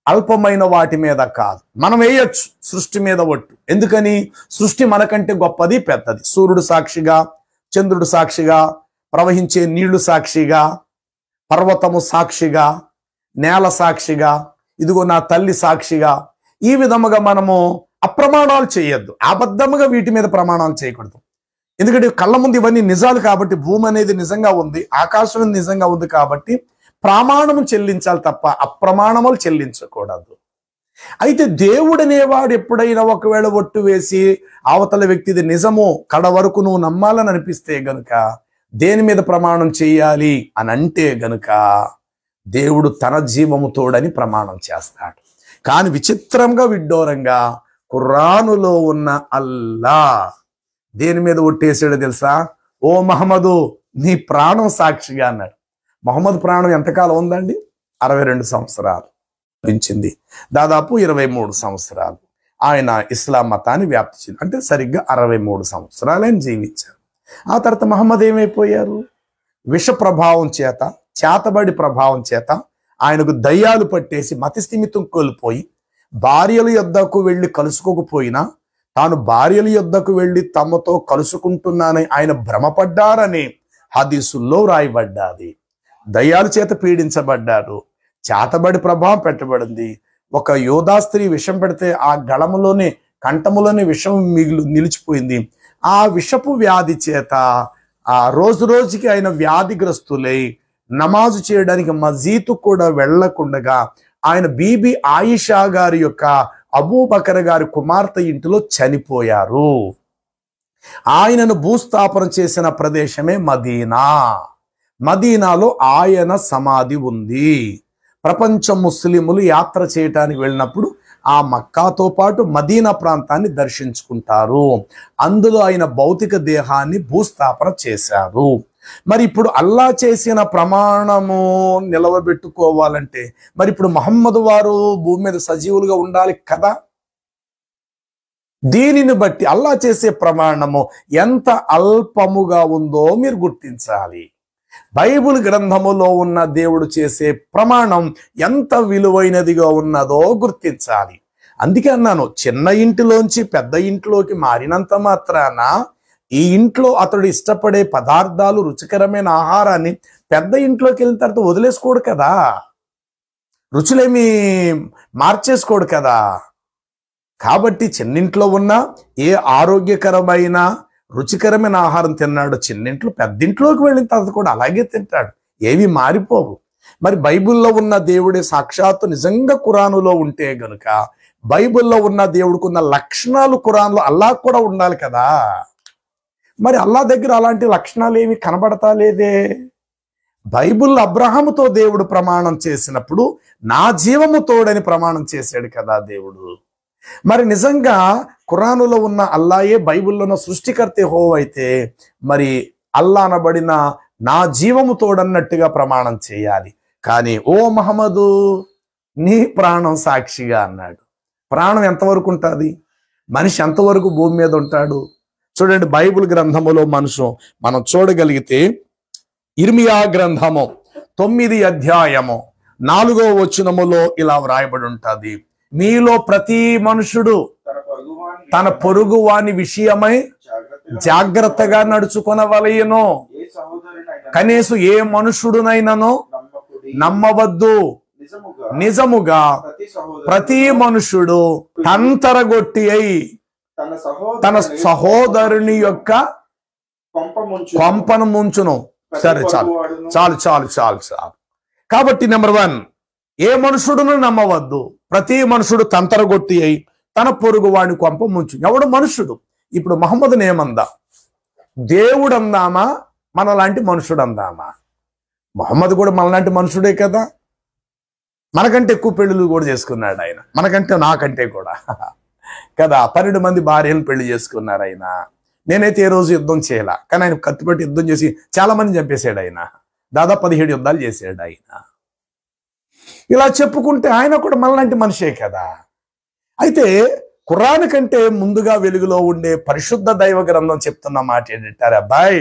S1: అల్పమైన వాటి మీద కాదు, మనం వేయొచ్చు సృష్టి మీద ఒట్టు. ఎందుకని? సృష్టి మనకంటే గొప్పది, పెద్దది. సూర్యుడు సాక్షిగా, చంద్రుడు సాక్షిగా, ప్రవహించే నీళ్లు సాక్షిగా, పర్వతము సాక్షిగా, నేల సాక్షిగా, ఇదిగో నా తల్లి సాక్షిగా. ఈ విధముగా మనము అప్రమాణాలు చేయొద్దు, అబద్ధముగా వీటి మీద ప్రమాణాలు చేయకూడదు. ఎందుకంటే కళ్ళ ముందు ఇవన్నీ నిజాలు కాబట్టి, భూమి అనేది నిజంగా ఉంది, ఆకాశం నిజంగా ఉంది కాబట్టి ప్రమాణము చెల్లించాలి తప్ప అప్రమాణములు చెల్లించకూడదు. అయితే దేవుడనేవాడు ఎప్పుడైనా ఒకవేళ ఒట్టు వేసి అవతల వ్యక్తిది నిజము కడ వరకు నువ్వు నమ్మాలని అనిపిస్తే గనుక దేని మీద ప్రమాణం చేయాలి అని అంటే గనుక దేవుడు తన జీవము తోడని ప్రమాణం చేస్తాడు. కానీ విచిత్రంగా, విడ్డూరంగా ఖురానులో ఉన్న అల్లా దేని మీద ఒట్టేసాడో తెలుసా? ఓ మహమ్మదు నీ ప్రాణం సాక్షిగా అన్నాడు. మహమ్మద్ ప్రాణం ఎంతకాలం ఉందండి? 62 సంవత్సరాలు పెంచింది. దాదాపు 23 సంవత్సరాలు ఆయన ఇస్లాం మతాన్ని వ్యాప్తి చెంది, అంటే సరిగ్గా 63 సంవత్సరాలు ఆయన జీవించారు. ఆ తర్వాత మహమ్మద్ ఏమైపోయారు? విష ప్రభావం చేత, చేతబడి ప్రభావం చేత ఆయనకు దయ్యాలు పట్టేసి మతిస్థిమితం కోల్పోయి భార్యల యొద్దకు వెళ్ళి కలుసుకోకపోయినా తాను భార్యల యొద్దకు వెళ్ళి తమతో కలుసుకుంటున్నానని ఆయన భ్రమపడ్డారని హదీసుల్లో రాయబడ్డాది. దయ్యాల చేత పీడించబడ్డాడు, చేతబడి ప్రభావం పెట్టబడింది. ఒక యోధా స్త్రీ విషం పెడితే ఆ గళములోనే, కంఠములోనే విషం నిలిచిపోయింది. ఆ విషపు వ్యాధి చేత ఆ రోజు రోజుకి ఆయన వ్యాధిగ్రస్తులై నమాజు చేయడానికి మస్జీదు కూడా వెళ్లకుండగా ఆయన బీబీ ఆయిషా గారి యొక్క అబూబకర్ గారి కుమార్తె ఇంటిలో చనిపోయారు. ఆయనను భూస్థాపన చేసిన ప్రదేశమే మదీనా. మదీనాలో ఆయన సమాధి ఉంది. ప్రపంచ ముస్లిములు యాత్ర చేయటానికి వెళ్ళినప్పుడు ఆ మక్కాతో పాటు మదీనా ప్రాంతాన్ని దర్శించుకుంటారు. అందులో ఆయన భౌతిక దేహాన్ని భూస్థాపన చేశారు. మరి ఇప్పుడు అల్లా చేసిన ప్రమాణము నిలవబెట్టుకోవాలంటే మరి ఇప్పుడు మహమ్మద్ వారు భూమి మీద సజీవులుగా ఉండాలి కదా. దీనిని బట్టి అల్లా చేసే ప్రమాణము ఎంత అల్పముగా ఉందో మీరు గుర్తించాలి. బైబిల్ గ్రంథములో ఉన్న దేవుడు చేసే ప్రమాణం ఎంత విలువైనదిగా ఉన్నదో గుర్తించాలి. అందుకే అన్నాను, చిన్న ఇంటిలోంచి పెద్ద ఇంట్లోకి మారినంత మాత్రాన ఈ ఇంట్లో అతడు ఇష్టపడే పదార్థాలు, రుచికరమైన ఆహారాన్ని పెద్ద ఇంట్లోకి వెళ్ళిన తర్వాత వదిలేసుకోడు కదా, రుచులేమి మార్చేసుకోడు కదా. కాబట్టి చిన్నింట్లో ఉన్న ఏ ఆరోగ్యకరమైన రుచికరమైన ఆహారం తిన్నాడు చిన్నింట్లో, పెద్దింట్లోకి వెళ్ళిన తర్వాత కూడా అలాగే తింటాడు, ఏవి మారిపోవు. మరి బైబిల్లో ఉన్న దేవుడే సాక్షాత్తు నిజంగా ఖురానులో ఉంటే గనుక బైబిల్లో ఉన్న దేవుడికి ఉన్న లక్షణాలు ఖురాన్లో అల్లాహ్ కూడా ఉండాలి కదా. మరి అల్లాహ్ దగ్గర అలాంటి లక్షణాలు ఏమి కనబడతా లేదే. బైబిల్ అబ్రహాముతో దేవుడు ప్రమాణం చేసినప్పుడు నా జీవము తోడని ప్రమాణం చేశాడు కదా దేవుడు. మరి నిజంగా ఖురానులో ఉన్న అల్లాయే బైబిల్లో ఉన్న సృష్టికర్త యెహోవా అయితే మరి అల్లా అనబడిన నా జీవము తోడన్నట్టుగా ప్రమాణం చేయాలి. కానీ ఓ మహమ్మదు నీ ప్రాణం సాక్షిగా అన్నాడు. ప్రాణం ఎంతవరకు ఉంటుంది? మనిషి ఎంతవరకు భూమి మీద ఉంటాడు? చూడండి, బైబిల్ గ్రంథములో మనం చూడగలిగితే ఇర్మియా గ్రంథము 9వ అధ్యాయము 4వ వచనములో ఇలా వ్రాయబడి ఉంటుంది, మీలో ప్రతి మనుషుడు తన పొరుగు వాని విషయమై జాగ్రత్తగా నడుచుకొనవలెను. కనీసం ఏ మనుషుడునైనను నమ్మవద్దు. నిజముగా ప్రతి మనుషుడు తంతరగొట్టి అయి తన సహోదరుని యొక్క కొంపను ముంచును. సరే, చాలు. కాబట్టి నెంబర్ 1, ఏ మనుషుడును నమ్మవద్దు. ప్రతి మనుషుడు తంతరగొట్టి అయి తన పొరుగు వాడిని కొంప ముంచు. ఎవడు మనుషుడు? ఇప్పుడు మహమ్మద్ని ఏమందా? దేవుడు అందామా, మనలాంటి మనుషుడు అందామా? మహమ్మద్ కూడా మనలాంటి మనుషుడే కదా. మనకంటే ఎక్కువ పెళ్లిళ్ళు కూడా చేసుకున్నాడు ఆయన, మనకంటే నాకంటే కూడా కదా. 12 మంది భార్యను పెళ్లి చేసుకున్నారు ఆయన. నేనైతే ఏ రోజు యుద్ధం చేయాల, కానీ ఆయన కత్తిపెట్టి యుద్ధం చేసి చాలా మంది చంపేశాడు ఆయన. దాదాపు 17 యుద్ధాలు చేశాడు ఆయన. ఇలా చెప్పుకుంటే ఆయన కూడా మనలాంటి మనిషే కదా. అయితే ఖురాన్ కంటే ముందుగా వెలుగులో ఉండే పరిశుద్ధ దైవ గ్రంథం చెప్తున్న మాట ఏంటంటారు, అబ్బాయి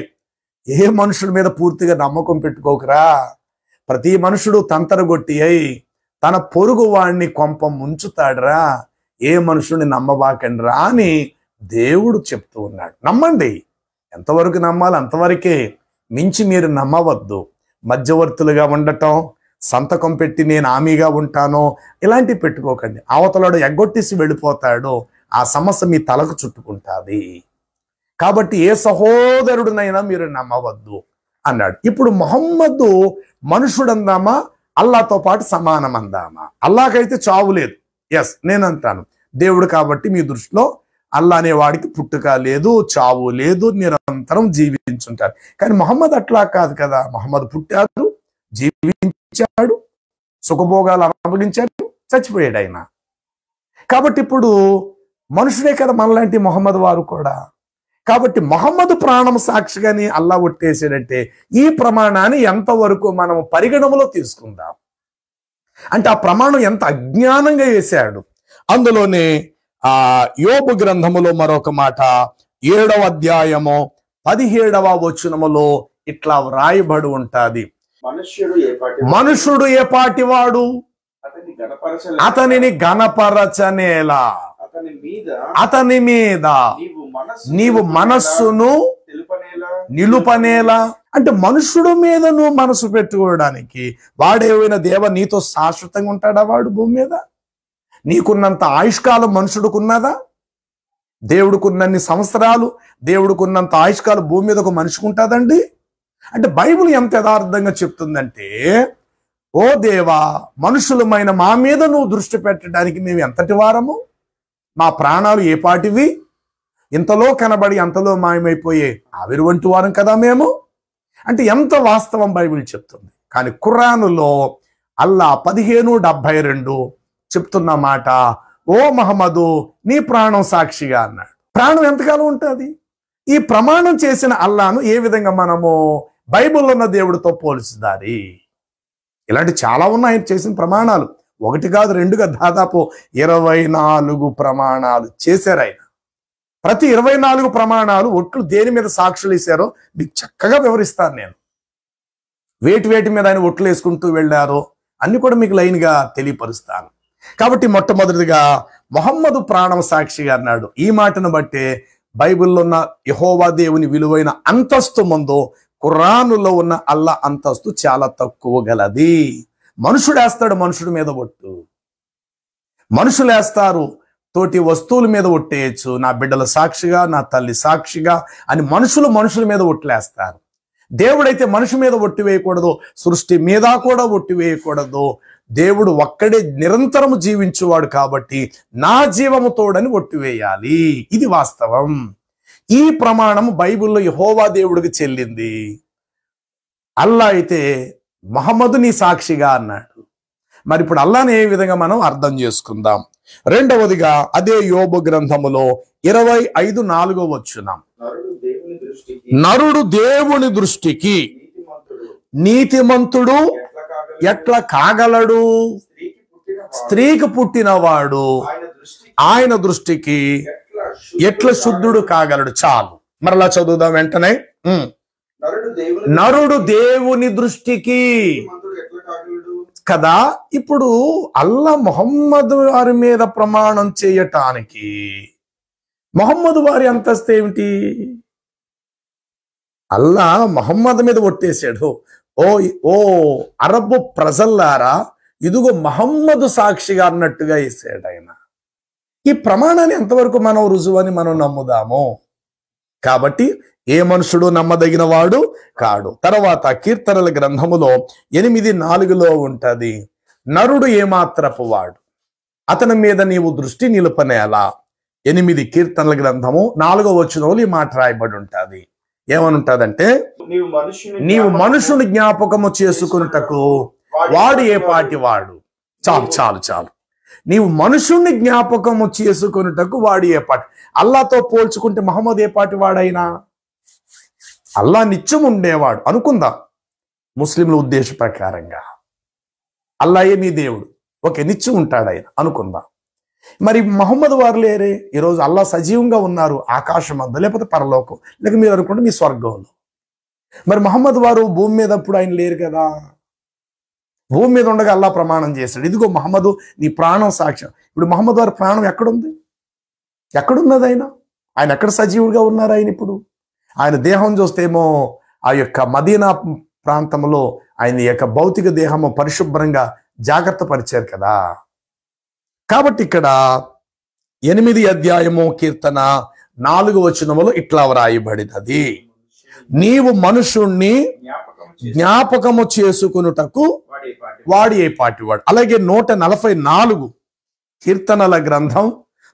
S1: ఏ మనుషుడి మీద పూర్తిగా నమ్మకం పెట్టుకోకరా. ప్రతి మనుషుడు తంతరగొట్టి అయి తన పొరుగు వాడిని కొంప ముంచుతాడరా. ఏ మనుషుడిని నమ్మబాకండి రా అని దేవుడు చెప్తూ ఉన్నాడు. నమ్మండి, ఎంతవరకు నమ్మాలి అంతవరకే, మించి మీరు నమ్మవద్దు. మధ్యవర్తులుగా ఉండటం, సంతకం పెట్టి నేను హామీగా ఉంటానో ఇలాంటివి పెట్టుకోకండి. అవతలాడు ఎగ్గొట్టేసి వెళ్ళిపోతాడు, ఆ సమస్య మీ తలకు చుట్టుకుంటుంది. కాబట్టి ఏ సహోదరుడినైనా మీరు నమ్మవద్దు అన్నాడు. ఇప్పుడు మొహమ్మద్ మనుషుడు అందామా, అల్లాతో పాటు సమానం అందామా? అల్లాకైతే చావు లేదు. ఎస్, నేను అంటాను దేవుడు కాబట్టి మీ దృష్టిలో అల్లా అనేవాడికి పుట్టుక లేదు, చావు లేదు, నిరంతరం జీవించుంటారు. కానీ మొహమ్మద్ అట్లా కాదు కదా. మొహమ్మద్ పుట్టాడు, జీవించాడు, సుఖభోగాలు అనుభవించాడు, చచ్చిపోయాడు ఆయన. కాబట్టి ఇప్పుడు మనుషుడే కదా మనలాంటి మొహమ్మద్ వారు కూడా. కాబట్టి మొహమ్మద్ ప్రాణం సాక్షిగాని అల్లా ఒట్టేసాడంటే ఈ ప్రమాణాన్ని ఎంతవరకు మనం పరిగణనలో తీసుకుందాం. అంటే ఆ ప్రమాణం ఎంత అజ్ఞానంగా వేశాడు. అందులోనే యోబు గ్రంథములో మరొక మాట 7వ అధ్యాయము 17వ వచనములో ఇట్లా వ్రాయబడి ఉంటాది, మనుషుడు ఏ పాటివాడు అతనిని గణపరచనేలా, అతని మీద నీవు మనస్సును నిలుపనేలా. అంటే మనుషుడు మీద నువ్వు మనసు పెట్టుకోవడానికి వాడేమైనా దేవ నీతో శాశ్వతంగా ఉంటాడా? వాడు భూమి మీద నీకున్నంత ఆయుష్కాలం మనుషుడుకున్నదా? దేవుడికున్నన్ని సంవత్సరాలు, దేవుడికున్నంత ఆయుష్కాలం భూమి మీద ఒక మనిషికి ఉంటుందండి. అంటే బైబిల్ ఎంత యథార్థంగా చెప్తుందంటే, ఓ దేవా, మనుషులమైన మా మీద నువ్వు దృష్టి పెట్టడానికి మేము ఎంతటి వారము, మా ప్రాణాలు ఏ పాటివి, ఇంతలో కనబడి అంతలో మాయమైపోయే ఆవిరి వంటి వారం కదా మేము. అంటే ఎంత వాస్తవం బైబిల్ చెప్తుంది. కానీ ఖురానులో అల్లా 15:72 చెప్తున్న మాట, ఓ మహమ్మదు నీ ప్రాణం సాక్షిగా అన్నాడు. ప్రాణం ఎంతకాలం ఉంటుంది? ఈ ప్రమాణం చేసిన అల్లాను ఏ విధంగా మనము బైబిల్లో ఉన్న దేవుడితో పోల్చుదారి? ఇలాంటి చాలా ఉన్నాయి ఆయన చేసిన ప్రమాణాలు. 1 కాదు 2 కాదు, దాదాపు 24 ప్రమాణాలు చేశారు ఆయన. ప్రతి 24 ప్రమాణాలు ఒట్లు దేని మీద సాక్షులు వేశారో మీకు చక్కగా వివరిస్తాను నేను. వేటి మీద ఆయన ఒట్లు వేసుకుంటూ వెళ్ళారో అన్ని కూడా మీకు లైన్గా తెలియపరుస్తాను. కాబట్టి మొట్టమొదటిగా మొహమ్మదు ప్రాణం సాక్షిగా అన్నాడు. ఈ మాటను బట్టే బైబిల్లో ఉన్న యెహోవా దేవుని విలువైన అంతస్తు ముందు ఖురానులో ఉన్న అల్లా అంతస్తు చాలా తక్కువ గలది. మనుషుడేస్తాడు మనుషుడి మీద ఒట్టు, మనుషులేస్తారు తోటి వస్తువుల మీద ఒట్టేయచ్చు, నా బిడ్డల సాక్షిగా, నా తల్లి సాక్షిగా అని మనుషుల మీద ఒట్లేస్తారు. దేవుడైతే మనిషి మీద ఒట్టి వేయకూడదు, సృష్టి మీద కూడా ఒట్టి వేయకూడదు. దేవుడు ఒక్కడే నిరంతరము జీవించువాడు కాబట్టి నా జీవము తోడని ఒట్టి వేయాలి. ఇది వాస్తవం. ఈ ప్రమాణం బైబిల్లో యెహోవా దేవుడికి చెల్లింది. అల్లా అయితే మహమ్మదు నీ సాక్షిగా అన్నాడు. మరి ఇప్పుడు అల్లాని ఏ విధంగా మనం అర్థం చేసుకుందాం? రెండవదిగా అదే యోబు గ్రంథములో 25:4 వచనం, నరుడు దేవుని దృష్టికి నీతిమంతుడు ఎట్లా కాగలడు? స్త్రీకి పుట్టినవాడు ఆయన దృష్టికి ఎట్లా శుద్ధుడు కాగలడు? చాలు, మరలా చదువుదాం వెంటనే. నరుడు దేవుని దృష్టికి కదా. ఇప్పుడు అల్లా మొహమ్మద్ వారి మీద ప్రమాణం చేయటానికి మొహమ్మద్ వారి అంతస్తు ఏమిటి? అల్లా మొహమ్మద్ మీద ఒట్టేశాడు. ఓ ఓ అరబు ప్రజల్లారా, ఇదిగో మహమ్మదు సాక్షిగా అన్నట్టుగా వేసాడు ఆయన. ఈ ప్రమాణాన్ని ఎంతవరకు మనం రుజువని మనం నమ్ముదాము? కాబట్టి ఏ మనుషుడు నమ్మదగిన వాడు కాడు. తర్వాత కీర్తనల గ్రంథములో 8:4 ఉంటది, నరుడు ఏమాత్రపు వాడు, అతని మీద నీవు దృష్టి నిలుపనేలా. 8 కీర్తనల గ్రంథము 4వ వచనంలో ఈ మాట రాయబడి ఉంటది. ఏమని ఉంటదంటే, నీవు మనుషుని జ్ఞాపకము చేసుకున్నటకు వాడు ఏ పాటి వాడు. చాలు చాలు చాలు. నీవు మనుషుణ్ణి జ్ఞాపకము చేసుకున్నటకు వాడు ఏ పాటి. అల్లాతో పోల్చుకుంటే మహమ్మద్ ఏ పాటి వాడైనా? అల్లా నిత్యం ఉండేవాడు అనుకుందాం ముస్లింల ఉద్దేశ ప్రకారంగా. అల్లాయే నీ దేవుడు, ఓకే, నిత్యం ఉంటాడు ఆయన అనుకుందాం. మరి మహమ్మద్ వారు లేరే. ఈరోజు అల్లా సజీవంగా ఉన్నారు ఆకాశం అందు, లేకపోతే పరలోకం, లేక మీరు అనుకుంటే మీ స్వర్గంలో. మరి మహమ్మద్ వారు భూమి మీద అప్పుడు ఆయన లేరు కదా. భూమి మీద ఉండగా అల్లా ప్రమాణం చేశాడు, ఇదిగో మహమ్మదు నీ ప్రాణం సాక్ష్యం. ఇప్పుడు మహమ్మద్ వారి ప్రాణం ఎక్కడుంది? ఎక్కడున్నది ఆయన? ఆయన ఎక్కడ సజీవుడిగా ఉన్నారు ఆయన? ఇప్పుడు ఆయన దేహం చూస్తేమో ఆ యొక్క మదీనా ప్రాంతంలో ఆయన యొక్క భౌతిక దేహము పరిశుభ్రంగా జాగ్రత్త పరిచారు కదా. కాబట్టి ఇక్కడ 8వ అధ్యాయము కీర్తన 4వ వచనములో ఇట్లా వ్రాయబడినది, నీవు మనుషుణ్ణి జ్ఞాపకము చేసుకునుటకు వాడు ఏ పాటివాడు. అలాగే 144 కీర్తనల గ్రంథం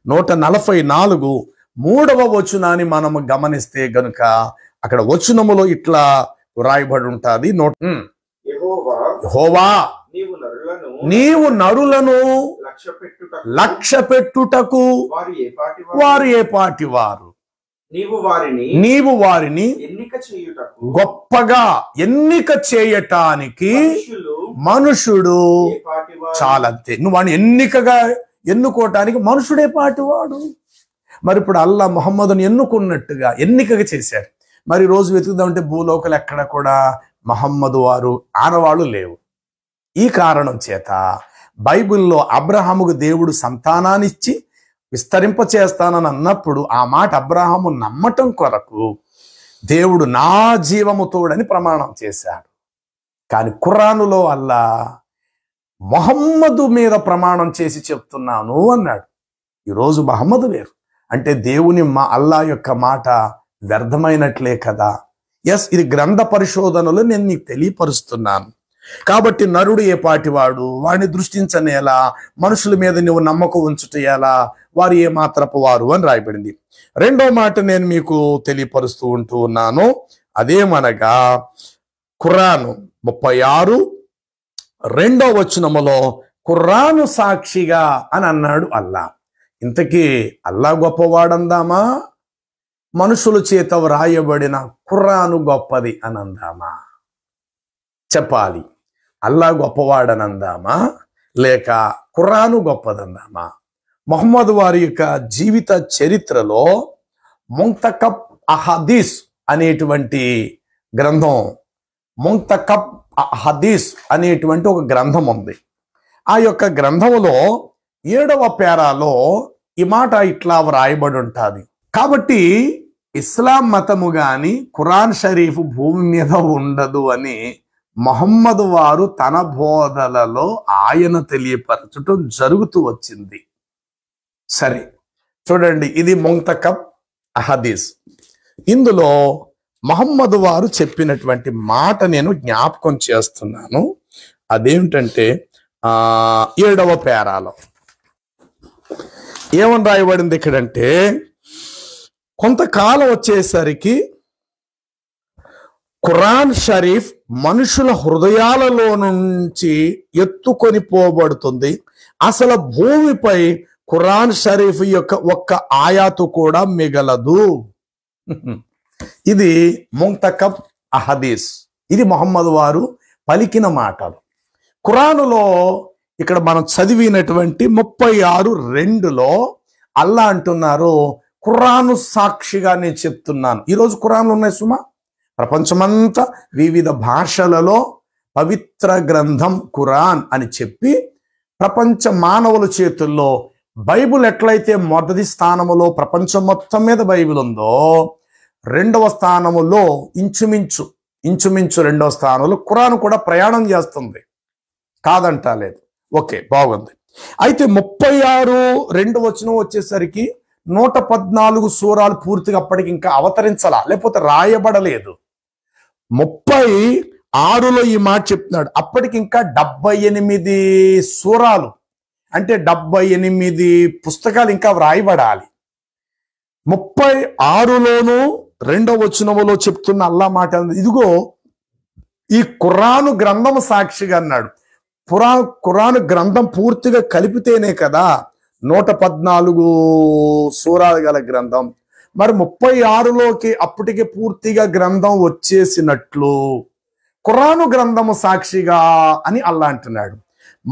S1: 144 3వ వచనాన్ని మనము గమనిస్తే గనుక అక్కడ వచనములో ఇట్లా వ్రాయబడి ఉంటుంది, యెహోవా నీవు నరులను లక్ష్య పెట్టుటకు వారు ఏ పాటి వారు. నీవు వారిని గొప్పగా ఎన్నిక చేయటానికి మనుషుడు చాలంతే. నువ్వు వాడిని ఎన్నికగా ఎన్నుకోవటానికి మనుషుడే పాటివాడు. మరి ఇప్పుడు అల్లా మొహమ్మదుని ఎన్నుకున్నట్టుగా ఎన్నికగా చేశారు. మరి రోజు వెతుకుదామంటే భూలోకలు ఎక్కడ కూడా మహమ్మదు వారు ఆనవాళ్ళు లేవు. ఈ కారణం చేత బైబిల్లో అబ్రహాముకు దేవుడు సంతానాన్నిచ్చి విస్తరింప చేస్తానని అన్నప్పుడు ఆ మాట అబ్రహాము నమ్మటం కొరకు దేవుడు నా జీవము తోడని ప్రమాణం చేశాడు. కానీ ఖురానులో అల్లా మొహమ్మదు మీద ప్రమాణం చేసి చెప్తున్నాను అన్నాడు. ఈరోజు మహమ్మదు వేరు అంటే దేవుని అల్లా యొక్క మాట వ్యర్థమైనట్లే కదా. ఎస్, ఇది గ్రంథ పరిశోధనలో నేను నీకు తెలియపరుస్తున్నాను. కాబట్టి నరుడు ఏ పాటివాడు, వాడిని దృష్టించనేలా, మనుషుల మీద నువ్వు నమ్మకం ఉంచుట ఎలా, వారు ఏ మాత్రపు వారు అని రాయబడింది. రెండో మాట నేను మీకు తెలియపరుస్తూ ఉంటూ ఉన్నాను, అదేమనగా ఖురాను 36 వచనములో ఖురాను సాక్షిగా అని అన్నాడు అల్లా. ఇంతకీ అల్లా గొప్పవాడందామా, మనుషుల చేత వ్రాయబడిన ఖురాను గొప్పది అని అందామా? చెప్పాలి. అల్లా గొప్పవాడనందామా లేక ఖురాను గొప్పదందామా? మొహమ్మద్ వారి యొక్క జీవిత చరిత్రలో ముంతకబ్ అహదీస్ అనేటువంటి గ్రంథం, ముంతకబ్ అహదీస్ అనేటువంటి ఒక గ్రంథం ఉంది. ఆ యొక్క గ్రంథములో 7వ పేరాలో ఈ మాట ఇట్లా వ్రాయబడి ఉంటుంది. కాబట్టి ఇస్లాం మతము గాని ఖురాన్ షరీఫ్ భూమి మీద ఉండదు అని మొహమ్మద్ వారు తన బోధలలో ఆయన తెలియపరచటం జరుగుతూ వచ్చింది. సరే చూడండి, ఇది ముంతకబ్ అహదీస్. ఇందులో మహమ్మద్ వారు చెప్పినటువంటి మాట నేను జ్ఞాపకం చేస్తున్నాను. అదేమిటంటే 7వ పేరాలో ఏమని రాయబడింది ఇక్కడంటే, కొంతకాలం వచ్చేసరికి ఖురాన్ షరీఫ్ మనుషుల హృదయాలలో నుంచి ఎత్తుకొని పోబడుతుంది. అసలు భూమిపై ఖురాన్ షరీఫ్ యొక్క ఒక్క ఆయాతు కూడా మిగలదు. ఇది ముంతకబ్ అహదీస్. ఇది మొహమ్మద్ వారు పలికిన మాటలు. ఖురానులో ఇక్కడ మనం చదివినటువంటి 36:2లో అల్లా అంటున్నారు, ఖురాను సాక్షిగా నేను చెప్తున్నాను. ఈరోజు ఖురాన్లు ఉన్నాయి సుమా, ప్రపంచమంతా వివిధ భాషలలో పవిత్ర గ్రంథం ఖురాన్ అని చెప్పి ప్రపంచ మానవుల చేతుల్లో బైబిల్ ఎట్లయితే మొదటి స్థానములో ప్రపంచం మొత్తం మీద బైబిల్ ఉందో, 2వ స్థానములో ఇంచుమించు 2వ స్థానంలో ఖురాన్ కూడా ప్రయాణం చేస్తుంది. కాదంటలేదు. ఓకే, బాగుంది. అయితే 36:2 వచ్చేసరికి 114 సూరాలు పూర్తిగా అప్పటికి ఇంకా అవతరించాలా, లేకపోతే రాయబడలేదు. 36లో ఈ మాట చెప్తున్నాడు. అప్పటికి ఇంకా 78 సూరాలు, అంటే 78 పుస్తకాలు ఇంకా వ్రాయబడాలి. 36లోను 2వ వచనములో చెప్తున్న అల్లా మాట, ఇదిగో ఈ ఖురాను గ్రంథం సాక్షిగా అన్నాడు. ఖురాను గ్రంథం పూర్తిగా కలిపితేనే కదా 114 సూరాలు గల గ్రంథం. మరి 36లోకి అప్పటికే పూర్తిగా గ్రంథం వచ్చేసినట్లు ఖురాను గ్రంథము సాక్షిగా అని అల్లా అంటున్నాడు.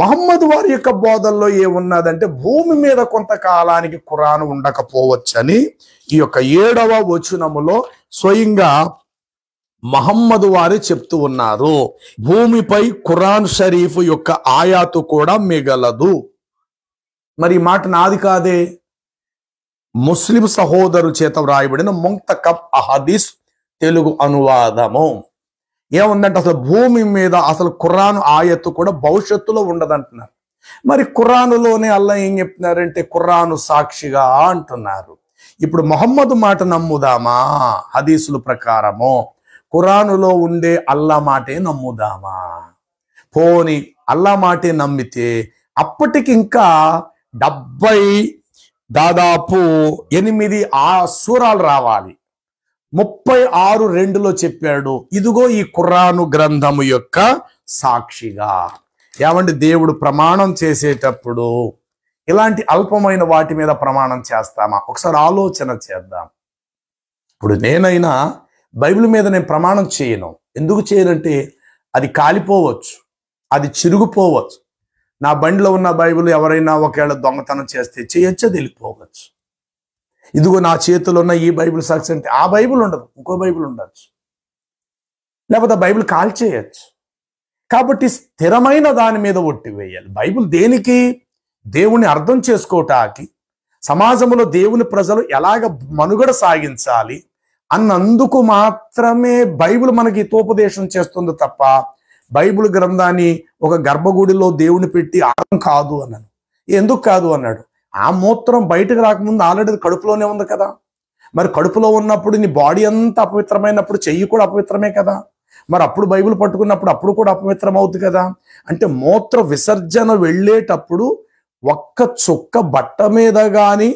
S1: మహమ్మద్ వారి యొక్క బోధల్లో ఏమున్నదంటే, భూమి మీద కొంతకాలానికి ఖురాను ఉండకపోవచ్చని ఈ యొక్క 7వ వచనములో స్వయంగా మహమ్మద్ వారే చెప్తూ ఉన్నారు. భూమిపై ఖురాన్ షరీఫ్ యొక్క ఆయాతు కూడా మిగలదు. మరి ఈ మాట నాది కాదే, ముస్లిం సహోదరు చేత వ్రాయబడిన ముంతకబ్ అహదీస్ తెలుగు అనువాదము. ఏముందంటే, అసలు భూమి మీద అసలు ఖురాన్ ఆయత్తు కూడా భవిష్యత్తులో ఉండదంటున్నారు. మరి ఖురానులోనే అల్లా ఏం చెప్తున్నారంటే, ఖురాను సాక్షిగా అంటున్నారు. ఇప్పుడు మొహమ్మద్ మాట నమ్ముదామా? హదీసుల ప్రకారము ఖురానులో ఉండే అల్లా మాటే నమ్ముదామా? పోని అల్లా మాటే నమ్మితే అప్పటికి ఇంకా 70 8 సూరాలు రావాలి. 36:2లో చెప్పాడు, ఇదిగో ఈ ఖురాను గ్రంథము యొక్క సాక్షిగా. ఏమంటే, దేవుడు ప్రమాణం చేసేటప్పుడు ఇలాంటి అల్పమైన వాటి మీద ప్రమాణం చేస్తామా? ఒకసారి ఆలోచన చేద్దాం. ఇప్పుడు నేనైనా బైబిల్ మీద నేను ప్రమాణం చేయను. ఎందుకు చేయనంటే, అది కాలిపోవచ్చు, అది చిరిగిపోవచ్చు. నా బండిలో ఉన్న బైబిల్ ఎవరైనా ఒకవేళ దొంగతనం చేస్తే చేయొచ్చో తెలిపోవచ్చు. ఇదిగో నా చేతిలో ఉన్న ఈ బైబిల్ సాక్షి అంటే ఆ బైబిల్ ఉండదు, ఇంకో బైబిల్ ఉండొచ్చు, లేకపోతే బైబిల్ కాల్చేయచ్చు. కాబట్టి స్థిరమైన దాని మీద ఒట్టి వేయాలి. బైబిల్ దేనికి? దేవుని అర్థం చేసుకోవటానికి, సమాజంలో దేవుని ప్రజలు ఎలాగ మనుగడ సాగించాలి అన్నందుకు మాత్రమే బైబిల్ మనకి హితోపదేశం చేస్తుంది తప్ప బైబిల్ గ్రంథాన్ని ఒక గర్భగుడిలో దేవుని పెట్టి ఆరం కాదు అన్నాను. ఎందుకు కాదు అన్నాడు, ఆ మూత్రం బయటకు రాకముందు ఆల్రెడీ కడుపులోనే ఉంది కదా. మరి కడుపులో ఉన్నప్పుడు నీ బాడీ అంతా అపవిత్రమైనప్పుడు చెయ్యి కూడా అపవిత్రమే కదా. మరి అప్పుడు బైబిల్ పట్టుకున్నప్పుడు అప్పుడు కూడా అపవిత్రం అవుతుంది కదా. అంటే మూత్ర విసర్జన వెళ్ళేటప్పుడు ఒక్క చుక్క బట్ట మీద కానీ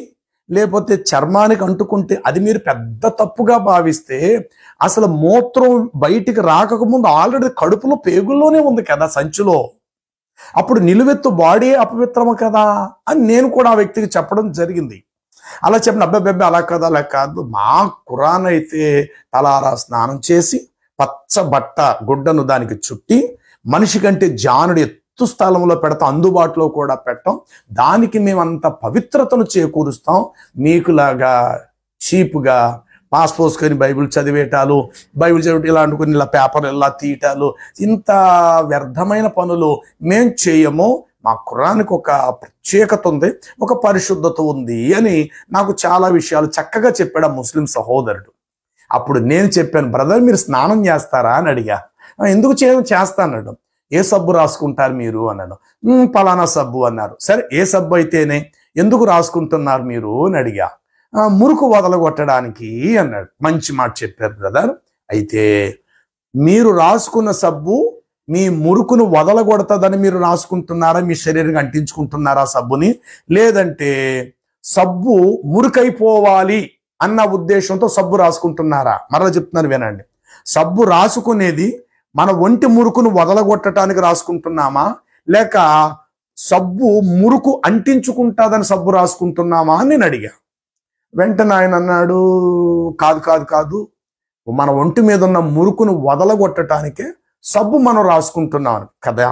S1: లేకపోతే చర్మానికి అంటుకుంటే అది మీరు పెద్ద తప్పుగా భావిస్తే, అసలు మూత్రం బయటికి రాకముందు ఆల్రెడీ కడుపులో పేగుల్లోనే ఉంది కదా, సంచిలో. అప్పుడు నిలువెత్తు బాడీ అపవిత్రము కదా అని నేను కూడా ఆ వ్యక్తికి చెప్పడం జరిగింది. అలా చెప్పిన అబ్బాయి అలా కాదు, అలా కాదు, మా ఖురాన్ అయితే తలారా స్నానం చేసి పచ్చ బట్ట గుడ్డను దానికి చుట్టి మనిషి కంటే జానుడు ఎత్తు స్థలంలో పెడతాం, అందుబాటులో కూడా పెట్టాం, దానికి మేమంత పవిత్రతను చేకూరుస్తాం. మీకులాగా చీపుగా పాస్ పోసుకొని బైబిల్ చదివేటాలు, బైబిల్ చదివి ఇలా అనుకుని ఇలా పేపర్ ఇలా తీయటాలు, ఇంత వ్యర్థమైన పనులు మేం చేయము. మా ఖురాన్కి ఒక ప్రత్యేకత ఉంది, ఒక పరిశుద్ధత ఉంది అని నాకు చాలా విషయాలు చక్కగా చెప్పాడు ఆ ముస్లిం సహోదరుడు. అప్పుడు నేను చెప్పాను, బ్రదర్ మీరు స్నానం చేస్తారా అని అడిగా. ఎందుకు చేస్తాను, ఏ సబ్బు రాసుకుంటారు మీరు అన్నాడు. పలానా సబ్బు అన్నారు. సరే ఏ సబ్బు అయితేనే, ఎందుకు రాసుకుంటున్నారు మీరు అని అడిగా. మురుకు వదలగొట్టడానికి అన్నాడు. మంచి మాట చెప్పారు బ్రదర్. అయితే మీరు రాసుకున్న సబ్బు మీ మురుకును వదలగొడతదని మీరు రాసుకుంటున్నారా, మీ శరీరానికి అంటించుకుంటున్నారా సబ్బుని, లేదంటే సబ్బు మురుకైపోవాలి అన్న ఉద్దేశంతో సబ్బు రాసుకుంటున్నారా? మరలా చెప్తున్నాను వినండి. సబ్బు రాసుకునేది మన ఒంటి మురుకును వదలగొట్టడానికి రాసుకుంటున్నామా, లేక సబ్బు మురుకు అంటించుకుంటాదని సబ్బు రాసుకుంటున్నామా అని నేను అడిగా. వెంటనే ఆయన అన్నాడు, కాదు కాదు కాదు, మన ఒంటి మీద ఉన్న మురుకును వదలగొట్టడానికే సబ్బు మనం రాసుకుంటున్నాం కదా.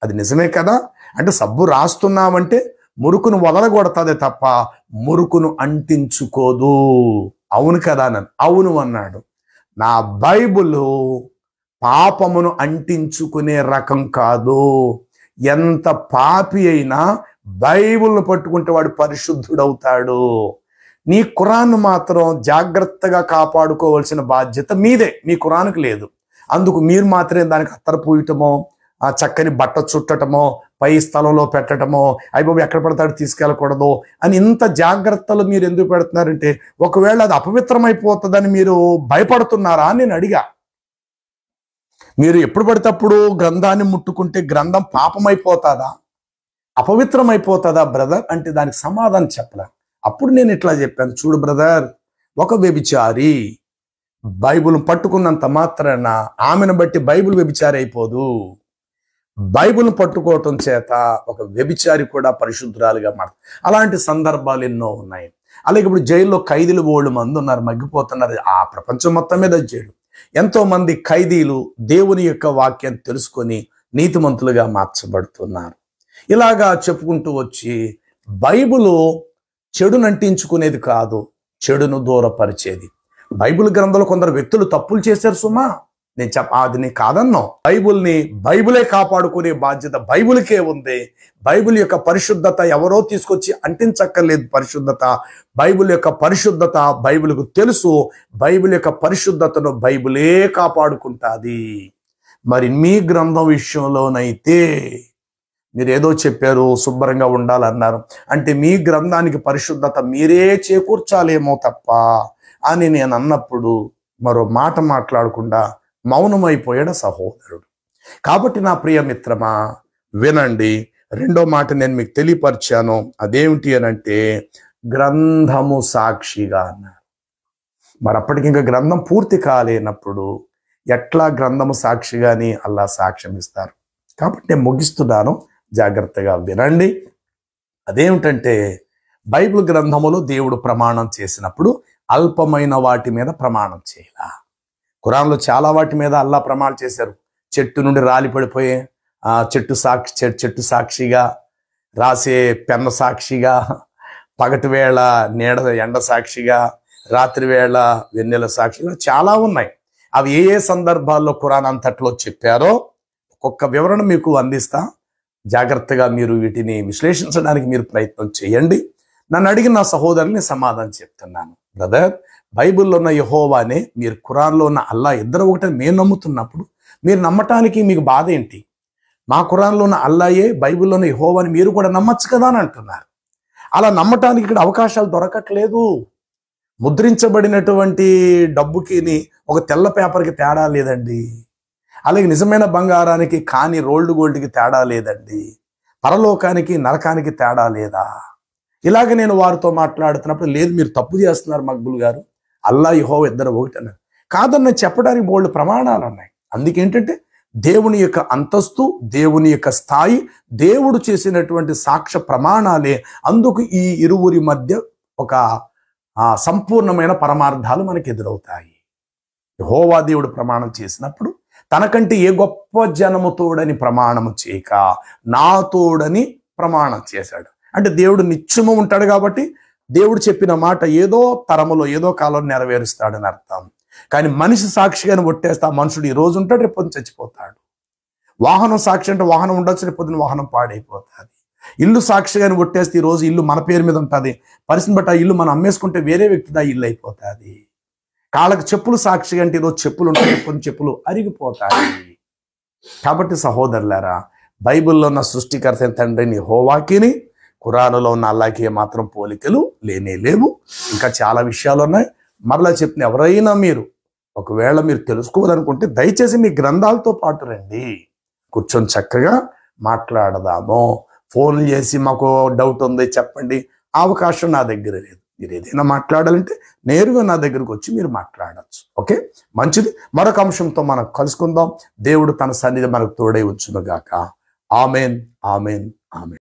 S1: అది నిజమే కదా. అంటే సబ్బు రాస్తున్నామంటే మురుకును వదలగొడతాదే తప్ప మురుకును అంటించుకోదు. అవును కదా నన్ను. అవును అన్నాడు. నా బైబిల్ పాపమును అంటించుకునే రకం కాదు. ఎంత పాపి అయినా బైబిల్ను పట్టుకుంటే వాడు పరిశుద్ధుడవుతాడు. నీ ఖురాన్ మాత్రం జాగ్రత్తగా కాపాడుకోవాల్సిన బాధ్యత మీదే, మీ ఖురాన్కి లేదు. అందుకు మీరు మాత్రమే దానికి అత్తర పూయటమో, ఆ చక్కని బట్ట చుట్టటమో, పై స్థలంలో పెట్టటమో, అయిపోయి ఎక్కడ పడతాడు తీసుకెళ్ళకూడదు అని ఇంత జాగ్రత్తలు మీరు ఎందుకు పెడుతున్నారంటే ఒకవేళ అది అపవిత్రమైపోతుందని మీరు భయపడుతున్నారా అని నేను అడిగా. మీరు ఎప్పుడు పడితే అప్పుడు గ్రంథాన్ని ముట్టుకుంటే గ్రంథం పాపమైపోతుందా, అపవిత్రమైపోతుందా బ్రదర్ అంటే దానికి సమాధానం చెప్పలే. అప్పుడు నేను ఇట్లా చెప్పాను, చూడు బ్రదర్, ఒక వ్యభిచారి బైబిల్ పట్టుకున్నంత మాత్రాన ఆమెను బట్టి బైబిల్ వ్యభిచారి అయిపోదు. బైబిల్ పట్టుకోవటం చేత ఒక వ్యభిచారి కూడా పరిశుద్ధురాలుగా మారుతుంది. అలాంటి సందర్భాలు ఎన్నో ఉన్నాయి. అలాగే ఇప్పుడు జైల్లో ఖైదీలు 100 మంది ఉన్నారు, మగ్గిపోతున్నారు. ఆ ప్రపంచం మొత్తం మీద జైలు. ఎంతో మంది ఖైదీలు దేవుని యొక్క వాక్యాన్ని తెలుసుకొని నీతిమంతులుగా మార్చబడుతున్నారు. ఇలాగా చెప్పుకుంటూ వచ్చి బైబిలు చెడును అంటించుకునేది కాదు, చెడును దూరపరిచేది. బైబిల్ గ్రంథంలో కొందరు వ్యక్తులు తప్పులు చేశారు సుమా, నేను అది నీ కాదన్నాం. బైబిలే కాపాడుకునే బాధ్యత బైబిల్కే ఉంది. బైబిల్ యొక్క పరిశుద్ధత ఎవరో తీసుకొచ్చి అంటించక్కర్లేదు. పరిశుద్ధత బైబిల్ యొక్క పరిశుద్ధత బైబిల్కు తెలుసు. బైబిల్ యొక్క పరిశుద్ధతను బైబిలే కాపాడుకుంటుంది. మరి మీ గ్రంథం విషయంలోనైతే మీరు ఏదో చెప్పారు, శుభ్రంగా ఉండాలన్నారు. అంటే మీ గ్రంథానికి పరిశుద్ధత మీరే చేకూర్చాలేమో తప్ప అని నేను అన్నప్పుడు మరో మాట మాట్లాడకుండా మౌనమైపోయాడు సహోదరుడు. కాబట్టి నా ప్రియ మిత్రమా వినండి, రెండో మాట నేను మీకు తెలియపరిచాను. అదేమిటి అని అంటే గ్రంథము సాక్షిగా అన్నారు. మరి అప్పటికి ఇంకా గ్రంథం పూర్తి కాలేనప్పుడు ఎట్లా గ్రంథము సాక్షిగాని అల్లా సాక్ష్యం ఇస్తారు. కాబట్టి నేను ముగిస్తున్నాను, జాగ్రత్తగా వినండి. అదేమిటంటే బైబిల్ గ్రంథములో దేవుడు ప్రమాణం చేసినప్పుడు అల్పమైన వాటి మీద ప్రమాణం చేయాల. ఖురాన్లో చాలా వాటి మీద అల్లా ప్రమాణం చేశారు. చెట్టు నుండి రాలి పడిపోయే చెట్టు సాక్షిగా, రాసే పెన్న సాక్షిగా, పగటి వేళ ఎండ సాక్షిగా, రాత్రి వేళ వెన్నెల సాక్షిగా చాలా ఉన్నాయి. అవి ఏ సందర్భాల్లో ఖురాన్ అంతట్లో చెప్పారో ఒక్కొక్క వివరణ మీకు అందిస్తా. జాగ్రత్తగా మీరు వీటిని విశ్లేషించడానికి మీరు ప్రయత్నం చేయండి. నన్ను అడిగిన నా సహోదరుని సమాధానం చెప్తున్నాను. బ్రదర్, బైబిల్లో ఉన్న యెహోవానే మీరు ఖురాన్లో ఉన్న అల్లా ఇద్దరు ఒకటని మేము నమ్ముతున్నప్పుడు మీరు నమ్మటానికి మీకు బాధ ఏంటి? మా ఖురాన్లో ఉన్న అల్లాయే బైబిల్లో ఉన్న యెహోవాని మీరు కూడా నమ్మచ్చు కదా అని అంటున్నారు. అలా నమ్మటానికి ఇక్కడ అవకాశాలు దొరకట్లేదు. ముద్రించబడినటువంటి డబ్బుకి ఒక తెల్ల పేపర్కి తేడా లేదండి. అలాగే నిజమైన బంగారానికి కాని రోల్డ్ గోల్డ్కి తేడా లేదండి. పరలోకానికి నరకానికి తేడా లేదా? ఇలాగ నేను వారితో మాట్లాడుతున్నప్పుడు లేదు మీరు తప్పు చేస్తున్నారు మక్బుల్ గారు, అల్లా యెహోవా ఇద్దరు ఒకటి అన్నారు. కాదని చెప్పడానికి బోల్డ్ ప్రమాణాలు ఉన్నాయి. అందుకేంటంటే దేవుని యొక్క అంతస్తు, దేవుని యొక్క స్థాయి, దేవుడు చేసినటువంటి సాక్ష్య ప్రమాణాలే అందుకు ఈ ఇరువురి మధ్య ఒక సంపూర్ణమైన పరమార్థాలు మనకు ఎదురవుతాయి. యెహోవా దేవుడు ప్రమాణం చేసినప్పుడు తనకంటే ఏ గొప్ప జనము తోడని ప్రమాణము చేయక నా తోడని ప్రమాణం చేశాడు. అంటే దేవుడు నిత్యము ఉంటాడు కాబట్టి దేవుడు చెప్పిన మాట ఏదో తరములో ఏదో కాలంలో నెరవేరుస్తాడని అర్థం. కానీ మనిషి సాక్షిగాని ఒట్టేస్తే ఆ మనుషుడు ఈ రోజు ఉంటాడు, రేపు పొద్దున చచ్చిపోతాడు. వాహనం సాక్షి అంటే వాహనం ఉండొచ్చు, రేపు పొద్దున వాహనం పాడైపోతుంది. ఇల్లు సాక్షిగాని ఒట్టేస్తే ఈ రోజు ఇల్లు మన పేరు మీద ఉంటుంది, పరిస్థితిని బట్టి ఆ ఇల్లు మనం అమ్మేసుకుంటే వేరే వ్యక్తిదా ఇల్లు అయిపోతుంది. కాళ్ళకు చెప్పులు సాక్షిగా అంటే ఈరోజు చెప్పులు ఉంటాయి, కొన్ని చెప్పులు అరిగిపోతాయి. కాబట్టి సహోదరులారా, బైబిల్లో ఉన్న సృష్టికర్త తండ్రిని యెహోవాకిని ఖురానులో ఉన్న అల్లాకి ఏమాత్రం పోలికలు లేనే లేవు. ఇంకా చాలా విషయాలు ఉన్నాయి. మరలా చెప్పిన ఎవరైనా మీరు ఒకవేళ మీరు తెలుసుకోవాలనుకుంటే దయచేసి మీ గ్రంథాలతో పాటు రండి, కూర్చొని చక్కగా మాట్లాడదాము. ఫోన్ చేసి మాకు డౌట్ ఉంది చెప్పండి, అవకాశం నా దగ్గర లేదు. మీరు ఏదైనా మాట్లాడాలంటే నేరుగా నా దగ్గరకు వచ్చి మీరు మాట్లాడచ్చు. ఓకే, మంచిది. మరొక అంశంతో మనం కలుసుకుందాం. దేవుడు తన సన్నిధి మనకు తోడై వచ్చును గాక. Amen, amen, amen.